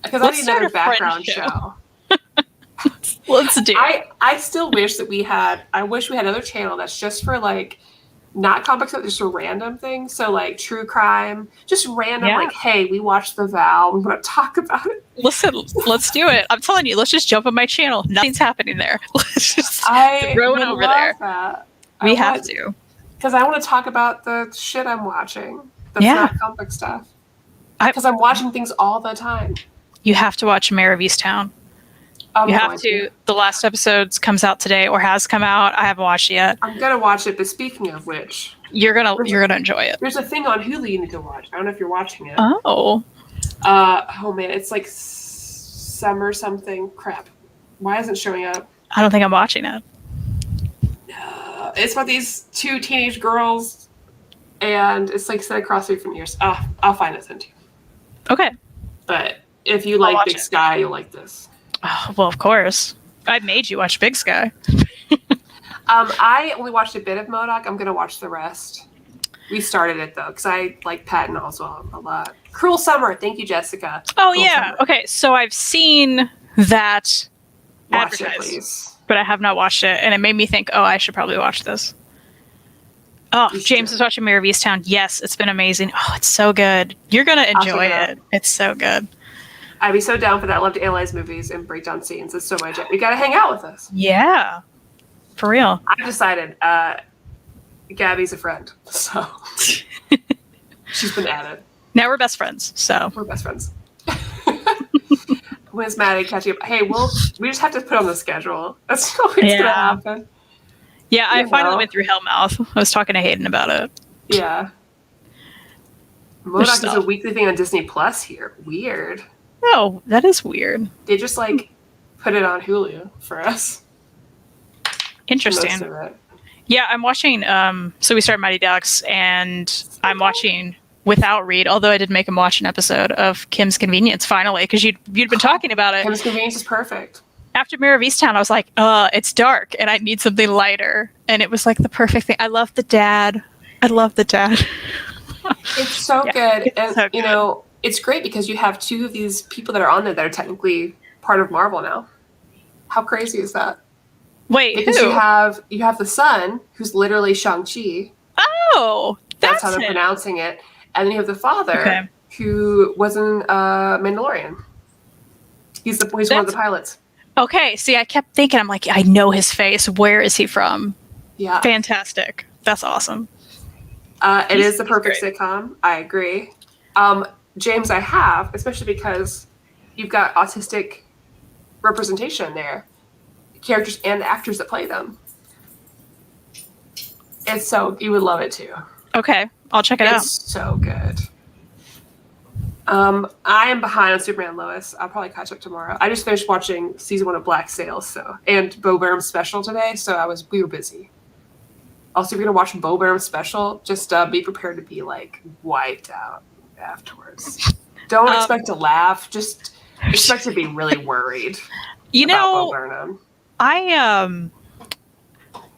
Because I need another background show. Let's do it. I still wish that I wish we had another channel that's just for not comics, just for random things. So true crime, just random, hey, we watched The Vow. We want to talk about it. Listen, let's do it. I'm telling you, let's just jump on my channel. Nothing's happening there. Let's just throw it over there. That. We have to. Because I want to talk about the shit I'm watching. That's not comic stuff. Because I'm watching things all the time. You have to watch Mayor of Easttown. You have to. The last episodes comes out today or has come out. I haven't watched it yet. I'm gonna watch it. But speaking of which, you're gonna enjoy it. There's a thing on Hulu you need to watch. I don't know if you're watching it. Oh. Oh man, it's summer something crap. Why isn't it showing up? I don't think I'm watching it. It's about these two teenage girls, and it's set across 3 different years. I'll find it sent to you. Okay. But if you like Big Sky, you'll like this. Oh, well, of course. I made you watch Big Sky. I only watched a bit of MODOK. I'm going to watch the rest. We started it, though, because I like Patton Oswalt a lot. Cruel Summer. Thank you, Jessica. Oh, Cruel Summer. Okay, so I've seen that advertised. Watch it, please. But I have not watched it, and it made me think, I should probably watch this. Oh, James is watching Mayor of Easttown. Yes, it's been amazing. Oh, it's so good. You're going to enjoy it. It's so good. I'd be so down for that. I love to analyze movies and break down scenes. It's so much. You got to hang out with us. Yeah. For real. I've decided Gabby's a friend. So she's been added. Now we're best friends. So we're best friends. When's Maddie catching up? Hey, we just have to put on the schedule. That's always going to happen. Yeah, I finally went through Hellmouth. I was talking to Hayden about it. Yeah. MODOK is a weekly thing on Disney Plus here. Weird. Oh, that is weird. They just put it on Hulu for us. Interesting. Yeah, I'm watching. So we started Mighty Ducks, and I'm watching without Reed. Although I did make him watch an episode of Kim's Convenience finally, because you'd been talking about it. Kim's Convenience is perfect. After Mayor of Easttown, I was like, it's dark, and I need something lighter, and it was the perfect thing. I love the dad. It's so good, and so good. It's great because you have two of these people that are on there that are technically part of Marvel now. How crazy is that? Wait, because who? you have the son, who's literally Shang-Chi. Oh, that's how they're pronouncing it. And then you have the father, who was in Mandalorian. He's one of the pilots. Okay, see, I kept thinking, I'm like, I know his face. Where is he from? Yeah. Fantastic. That's awesome. It is the perfect sitcom. I agree. James, I have, especially because you've got autistic representation there, characters and actors that play them. It's you would love it too. Okay, I'll check it out. It's so good. I am behind on Superman Lois. I'll probably catch up tomorrow. I just finished watching season 1 of Black Sails, and Bo Burnham's special today, so we were busy. Also, if you're gonna watch Bo Burnham's special, just be prepared to be wiped out afterwards. Don't expect to laugh. Just expect to be really worried. About Bo Burnham.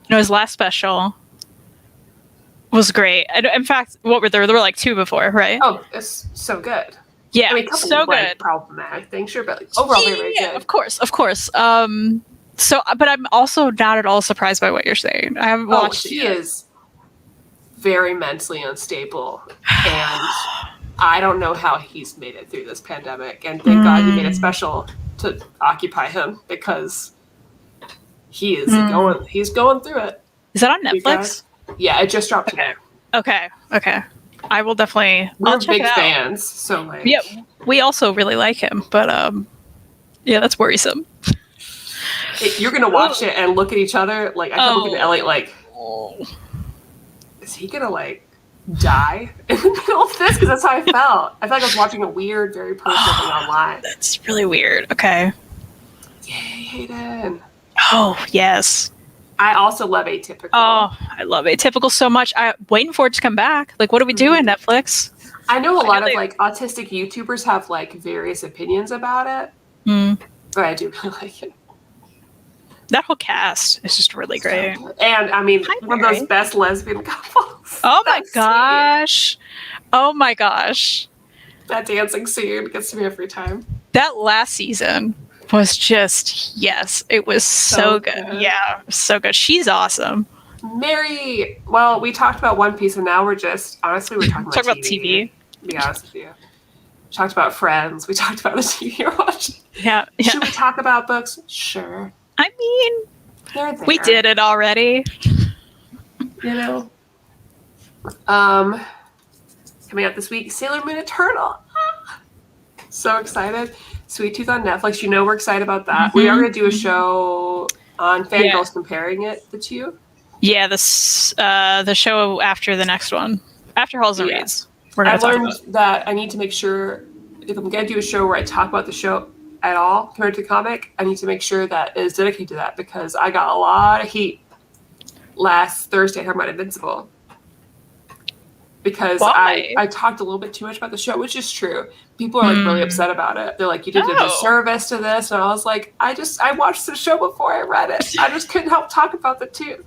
His last special was great. In fact, what were there? There were 2 before, right? Oh, it's so good. Yeah, a couple so good. Problematic things, sure, but overall very good. Of course. So, but I'm also not at all surprised by what you're saying. I haven't watched it yet. very mentally unstable, and I don't know how he's made it through this pandemic. And thank God he made it special to occupy him, because he is he's going through it. Is that on Netflix? Yeah, it just dropped today. Okay. I will definitely. We're big fans, so like. Yeah, we also really like him, but yeah, that's worrisome. You're gonna watch it and look at each other like I kept looking at Elliot like, is he gonna like die in the middle of this? Because that's how I felt. I felt like I was watching a weird, very personal thing online. That's really weird. Okay. Yay, Hayden. Oh yes. I also love Atypical. Oh, I love Atypical so much. I'm waiting for it to come back. Like, what are we doing, Netflix? I know a lot of like autistic YouTubers have like various opinions about it, but I do really like it. That whole cast is just really great. And I mean, one of those best lesbian couples. Oh my gosh. Oh my gosh. That dancing scene gets to me every time. That last season was just, yes, it was so good. Yeah, so good. She's awesome. Mary, well, we talked about One Piece, and now we're just, honestly, we're talking about TV. To be honest with you. We talked about Friends. We talked about the TV you're watching. Yeah. Should we talk about books? Sure. I mean, they're there. We did it already. You know? Coming out this week, Sailor Moon Eternal. So excited. Sweet Tooth on Netflix. You know we're excited about that. We are going to do a show on Fangirlz comparing it, the two. Yeah, the show after the next one. After Halls and Reads. I've learned that I need to make sure, if I'm going to do a show where I talk about the show at all compared to the comic, I need to make sure that it is dedicated to that, because I got a lot of heat last Thursday talking about Invincible. Because I talked a little bit too much about the show, which is true. People are like really upset about it. They're like, you did a disservice to this. And I was like, I watched the show before I read it. I just couldn't help talk about the two.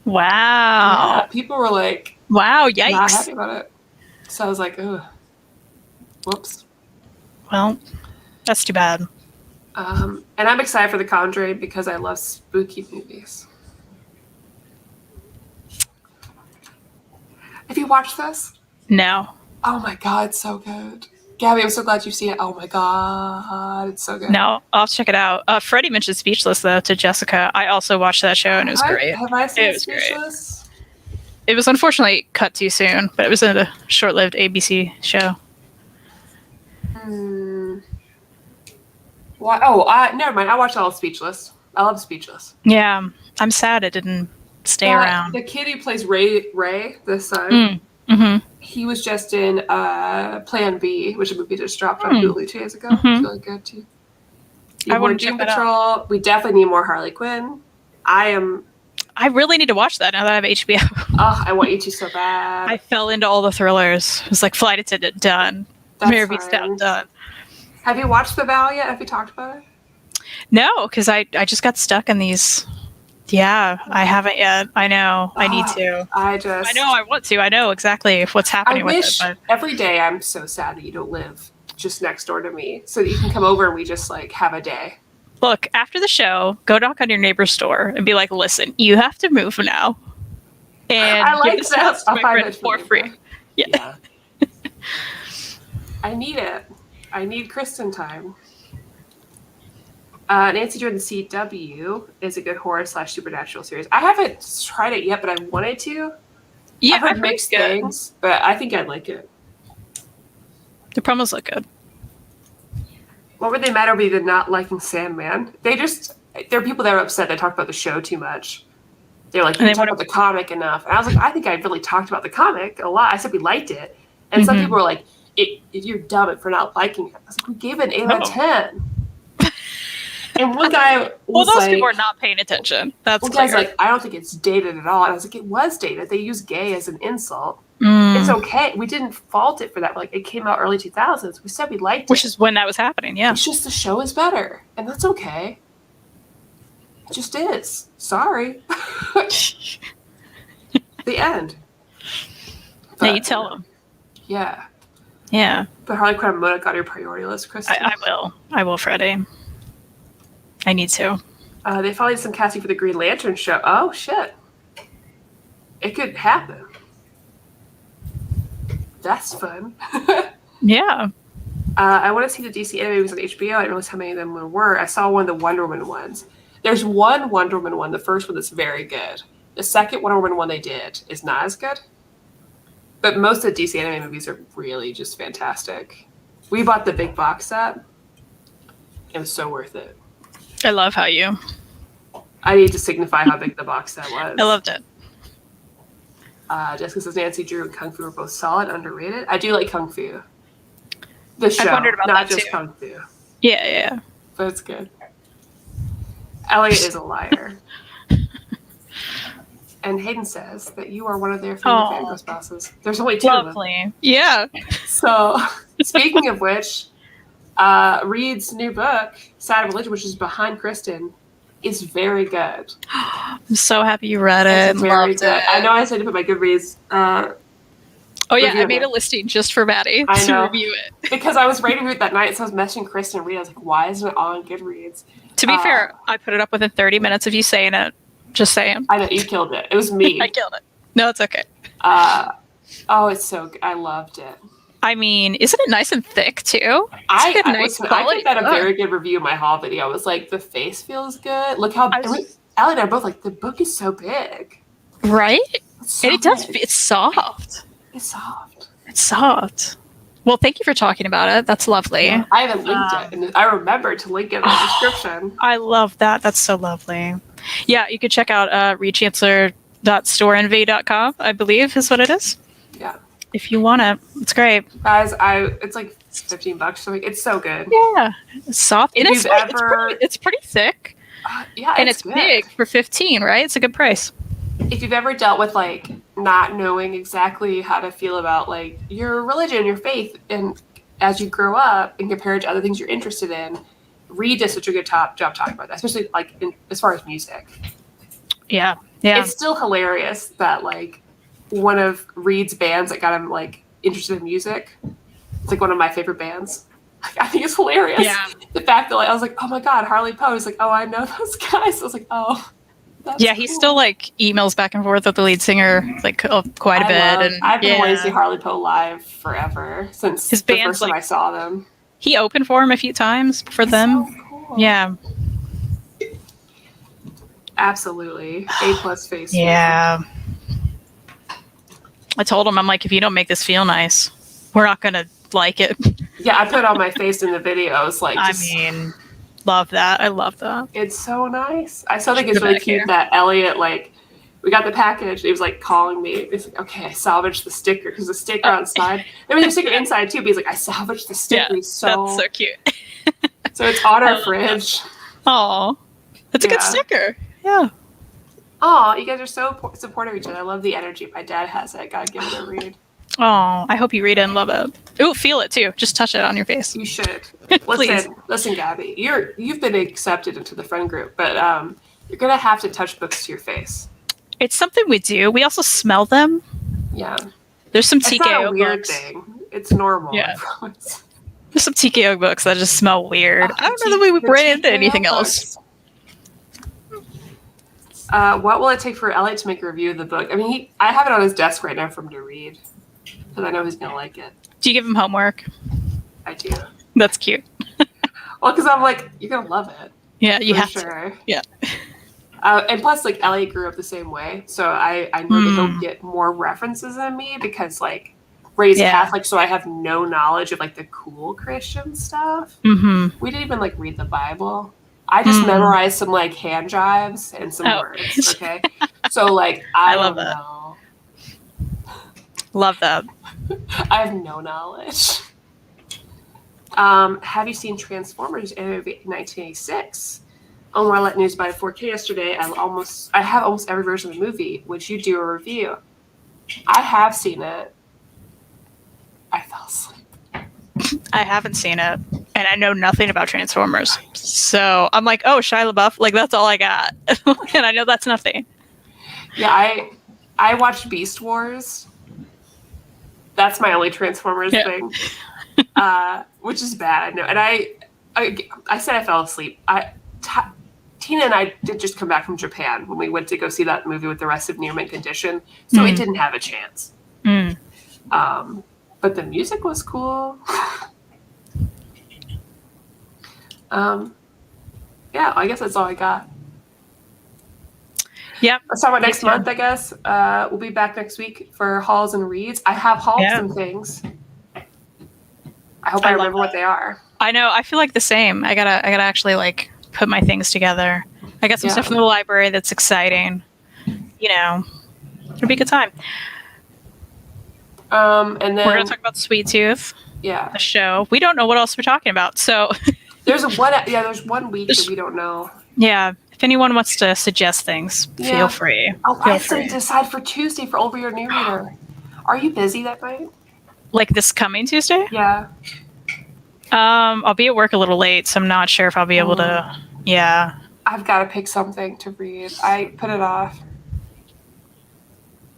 Wow. Yeah, people were like, wow, yikes. Not happy about it. So I was like, ugh. Whoops. Well, that's too bad. And I'm excited for The Conjuring because I love spooky movies. Have you watched this? No. Oh my God, it's so good. Gabby, I'm so glad you've seen it. Oh my God, it's so good. No, I'll check it out. Freddie mentioned Speechless, though, to Jessica. I also watched that show, and it was great. Have I seen Speechless? Great. It was unfortunately cut too soon, but it was a short-lived ABC show. Well, never mind. I watched all of Speechless. I love Speechless. Yeah, I'm sad it didn't stay around. The kid who plays Ray, the son, he was just in Plan B, which is a movie just dropped on Hulu 2 days ago. It's really good, too. I want to check that out. We definitely need more Harley Quinn. I really need to watch that now that I have HBO. Oh, I want you to so bad. I fell into all the thrillers. It was like Flight Attendant, done. Mare Beastdown, done. Have you watched The Vow yet? Have you talked about it? No, because I just got stuck in these. Yeah, I haven't yet. I know. I need to. I know I want to. I know exactly what's happening with it. But every day I'm so sad that you don't live just next door to me so that you can come over and we just like have a day. Look, after the show, go knock on your neighbor's door and be like, listen, you have to move now. And I like this house to my friend for free. Yeah. I need it. I need Kristan time. Nancy Jordan CW is a good horror / supernatural series. I haven't tried it yet, but I wanted to. Yeah, I've heard mixed things, but I think I'd like it. The promos look good. What were they mad over the not liking Sandman? There are people that are upset that talked about the show too much. They're like, you didn't talk about the comic enough. And I was like, I think I really talked about the comic a lot. I said we liked it. And some people were like, you're dumb for not liking it. I was like, we gave it an 8 out of 10. And one guy was those people are not paying attention. That's one clear. Guy's like, I don't think it's dated at all. And I was like, it was dated. They use gay as an insult. It's okay. We didn't fault it for that. Like, it came out early 2000s. We said we liked it. Which is when that was happening, yeah. It's just the show is better. And that's okay. It just is. Sorry. The end. But, yeah, you tell them. Yeah. Yeah. But Harley Quinn got on your priority list, Kristan. I will, Freddie. I need to. They finally did some casting for the Green Lantern show. Oh, shit. It could happen. that's fun. Yeah. I want to see the DC anime movies on HBO. I didn't realize how many of them there were. I saw one of the Wonder Woman ones. There's one Wonder Woman one, the first one that's very good. The second Wonder Woman one they did is not as good. But most of the DC anime movies are really just fantastic. We bought the big box set. It was so worth it. I love how you... I need to signify how big the box set was. I loved it. Jessica says Nancy Drew and Kung Fu are both solid, underrated. I do like Kung Fu. The show, I wondered about not that just too. Kung Fu. Yeah. But it's good. Elliot is a liar. And Hayden says that you are one of their favorite Fangirlz bosses. There's only 2 of them. Yeah. So, speaking of which, Reed's new book, Side of Religion, which is behind Kristan, is very good. I'm so happy you read it. Loved it. I know I said to put my Goodreads. I made a listing just for Maddie to review it. Because I was writing it that night, so I was messaging Kristan and Reed. I was like, why isn't it on Goodreads? To be fair, I put it up within 30 minutes of you saying it. Just saying. I know, you killed it. It was me. I killed it. No, it's okay. It's so good. I loved it. I mean, isn't it nice and thick, too? I gave that a very good review in my haul video. I was like, the face feels good. Look how... Allie and I are both like, the book is so big. Right? So and it does... It's soft. It's soft. Well, thank you for talking about it. That's lovely. Yeah, I haven't linked it, and I remembered to link it in the description. I love that. That's so lovely. Yeah, you could check out rechancellor.storeenvy.com, I believe is what it is. Yeah. If you want it. It's great. Guys, it's like $15. So it's so good. Yeah. It's soft. And it's pretty thick. Yeah, and it's big for $15, right? It's a good price. If you've ever dealt with like not knowing exactly how to feel about like your religion, your faith, and as you grow up and compare it to other things you're interested in, Reed does such a good job talking about that, especially like as far as music. Yeah. It's still hilarious that like one of Reed's bands that got him like interested in music, it's like one of my favorite bands. I think it's hilarious. Yeah. The fact that like I was like, oh my god, Harley Poe. He's like, oh, I know those guys. I was like, oh. Yeah, he still like emails back and forth with the lead singer like quite a bit. I've been wanting to see Harley Poe live forever since the first time I saw them. He opened for him a few times for them. So cool. Yeah. Absolutely. A+ face. Yeah. I told him, I'm like, if you don't make this feel nice, we're not gonna like it. Yeah, I put on my face in the videos. Like, love that. I love that. It's so nice. I still think it's really cute that Elliot, like, we got the package. He was like calling me. He's like, okay, I salvaged the sticker because the sticker outside. I mean, there's a sticker inside too. But he's like, I salvaged the sticker. Yeah, that's so cute. So it's on our fridge. Oh, that's a good sticker. Yeah. Oh, you guys are so supportive of each other. I love the energy. My dad has it. I gotta give it a read. Oh, I hope you read it and love it. Ooh, feel it too. Just touch it on your face. You should. Please. Listen, Gabby. You've been accepted into the friend group, but you're gonna have to touch books to your face. It's something we do. We also smell them. Yeah. There's some TKO books. It's not a weird thing. It's normal. Yeah. There's some TKO books that just smell weird. I don't know that we would ran into anything else. What will it take for Elliot to make a review of the book? I mean, I have it on his desk right now for him to read. Because I know he's going to like it. Do you give him homework? I do. That's cute. Well, because I'm like, you're going to love it. Yeah, you have to. Yeah. And plus, like, Elliot grew up the same way. So I know that he'll get more references than me because, like, raised Catholic, so I have no knowledge of, like, the cool Christian stuff. Mm-hmm. We didn't even, like, read the Bible. I just memorized some, like, hand jives and some words, okay? So, like, I love don't that. know. Love that. I have no knowledge. Have you seen Transformers in 1986? On Why Let News by 4K yesterday, I have almost every version of the movie. Would you do a review? I have seen it. I fell asleep. I haven't seen it, and I know nothing about Transformers. So I'm like, oh, Shia LaBeouf, like that's all I got, and I know that's nothing. Yeah, I watched Beast Wars. That's my only Transformers thing, which is bad. I know, and I said I fell asleep. Tina and I did just come back from Japan when we went to go see that movie with the rest of Near Mint Condition, so it didn't have a chance. But the music was cool. Yeah, I guess that's all I got. Yep. Let's talk about next month, I guess. We'll be back next week for hauls and reads. I have hauled some things. I hope I remember what they are. I know. I feel like the same. I gotta actually like put my things together. I got some stuff from the library that's exciting. You know, it'll be a good time. And then we're gonna talk about Sweet Tooth. Yeah. The show. We don't know what else we're talking about, so there's one week that we don't know. Yeah. If anyone wants to suggest things, feel free. Oh, I have to decide for Tuesday for Old Reader, New Reader. Are you busy that night? Like this coming Tuesday? Yeah. I'll be at work a little late, so I'm not sure if I'll be able to. Yeah. I've got to pick something to read. I put it off.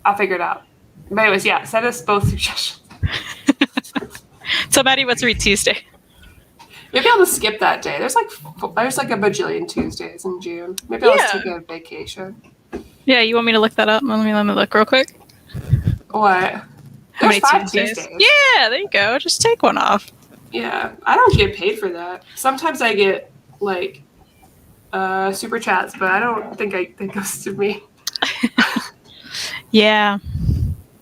I'll figure it out. But anyways, send us both suggestions. So, Maddie, what's read Tuesday? Maybe I'll just skip that day. There's like a bajillion Tuesdays in June. Maybe I'll just take a vacation. Yeah, you want me to look that up? Let me look real quick. What? How many Tuesdays? Yeah, there you go. Just take one off. Yeah, I don't get paid for that. Sometimes I get like super chats, but I don't think that goes to me. Yeah.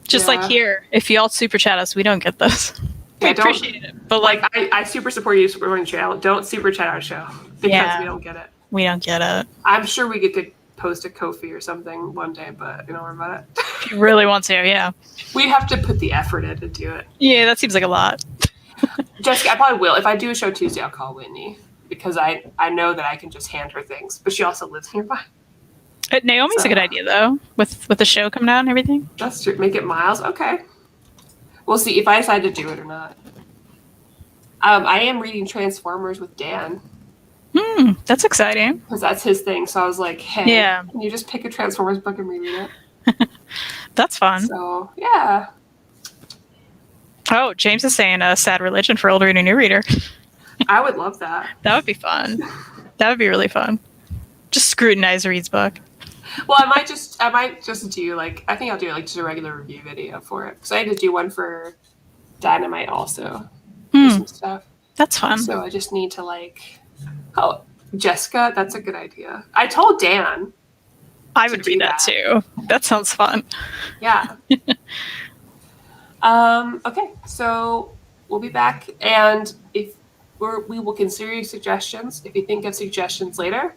Just like here, if y'all super chat us, we don't get those. We appreciate it. But like I super support you supporting the channel. Don't super chat our show because we don't get it. We don't get it. I'm sure we could post a Ko-fi or something one day, but you don't worry about it. If you really want to, yeah. We have to put the effort in to do it. Yeah, that seems like a lot. Jessica, I probably will. If I do a show Tuesday, I'll call Whitney because I know that I can just hand her things, but she also lives nearby. Naomi's a good idea though, with the show coming out and everything. That's true. Make it Miles. Okay. We'll see if I decide to do it or not. I am reading Transformers with Dan. That's exciting. Because that's his thing. So I was like, hey, can you just pick a Transformers book and reread it? That's fun. So, yeah. Oh, James is saying a sad religion for Old Reader, New Reader. I would love that. That would be fun. That would be really fun. Just scrutinize Reed's book. Well, I might just do I think I'll do just a regular review video for it because I had to do one for Dynamite also. Some stuff. That's fun. So I just need to Jessica, that's a good idea. I told Dan. I would read that too. That sounds fun. Yeah. Okay, so we'll be back, and if we will consider your suggestions. If you think of suggestions later,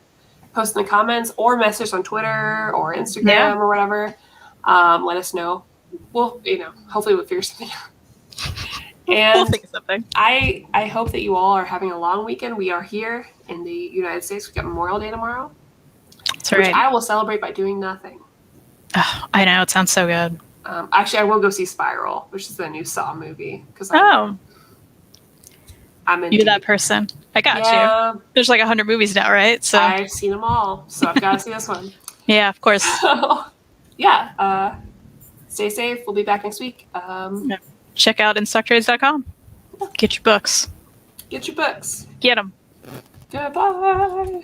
post in the comments or message on Twitter or Instagram or whatever. Let us know. We'll, hopefully we'll figure something out. And we'll think of something. I hope that you all are having a long weekend. We are here in the United States. We've got Memorial Day tomorrow. That's right. Which I will celebrate by doing nothing. Oh, I know. It sounds so good. Actually, I will go see Spiral, which is the new Saw movie. I'm into that person. I got you. There's like 100 movies now, right? So I've seen them all, so I've got to see this one. Yeah, of course. So, stay safe. We'll be back next week. Check out instocktrades.com. Get your books. Get your books. Get them. Goodbye.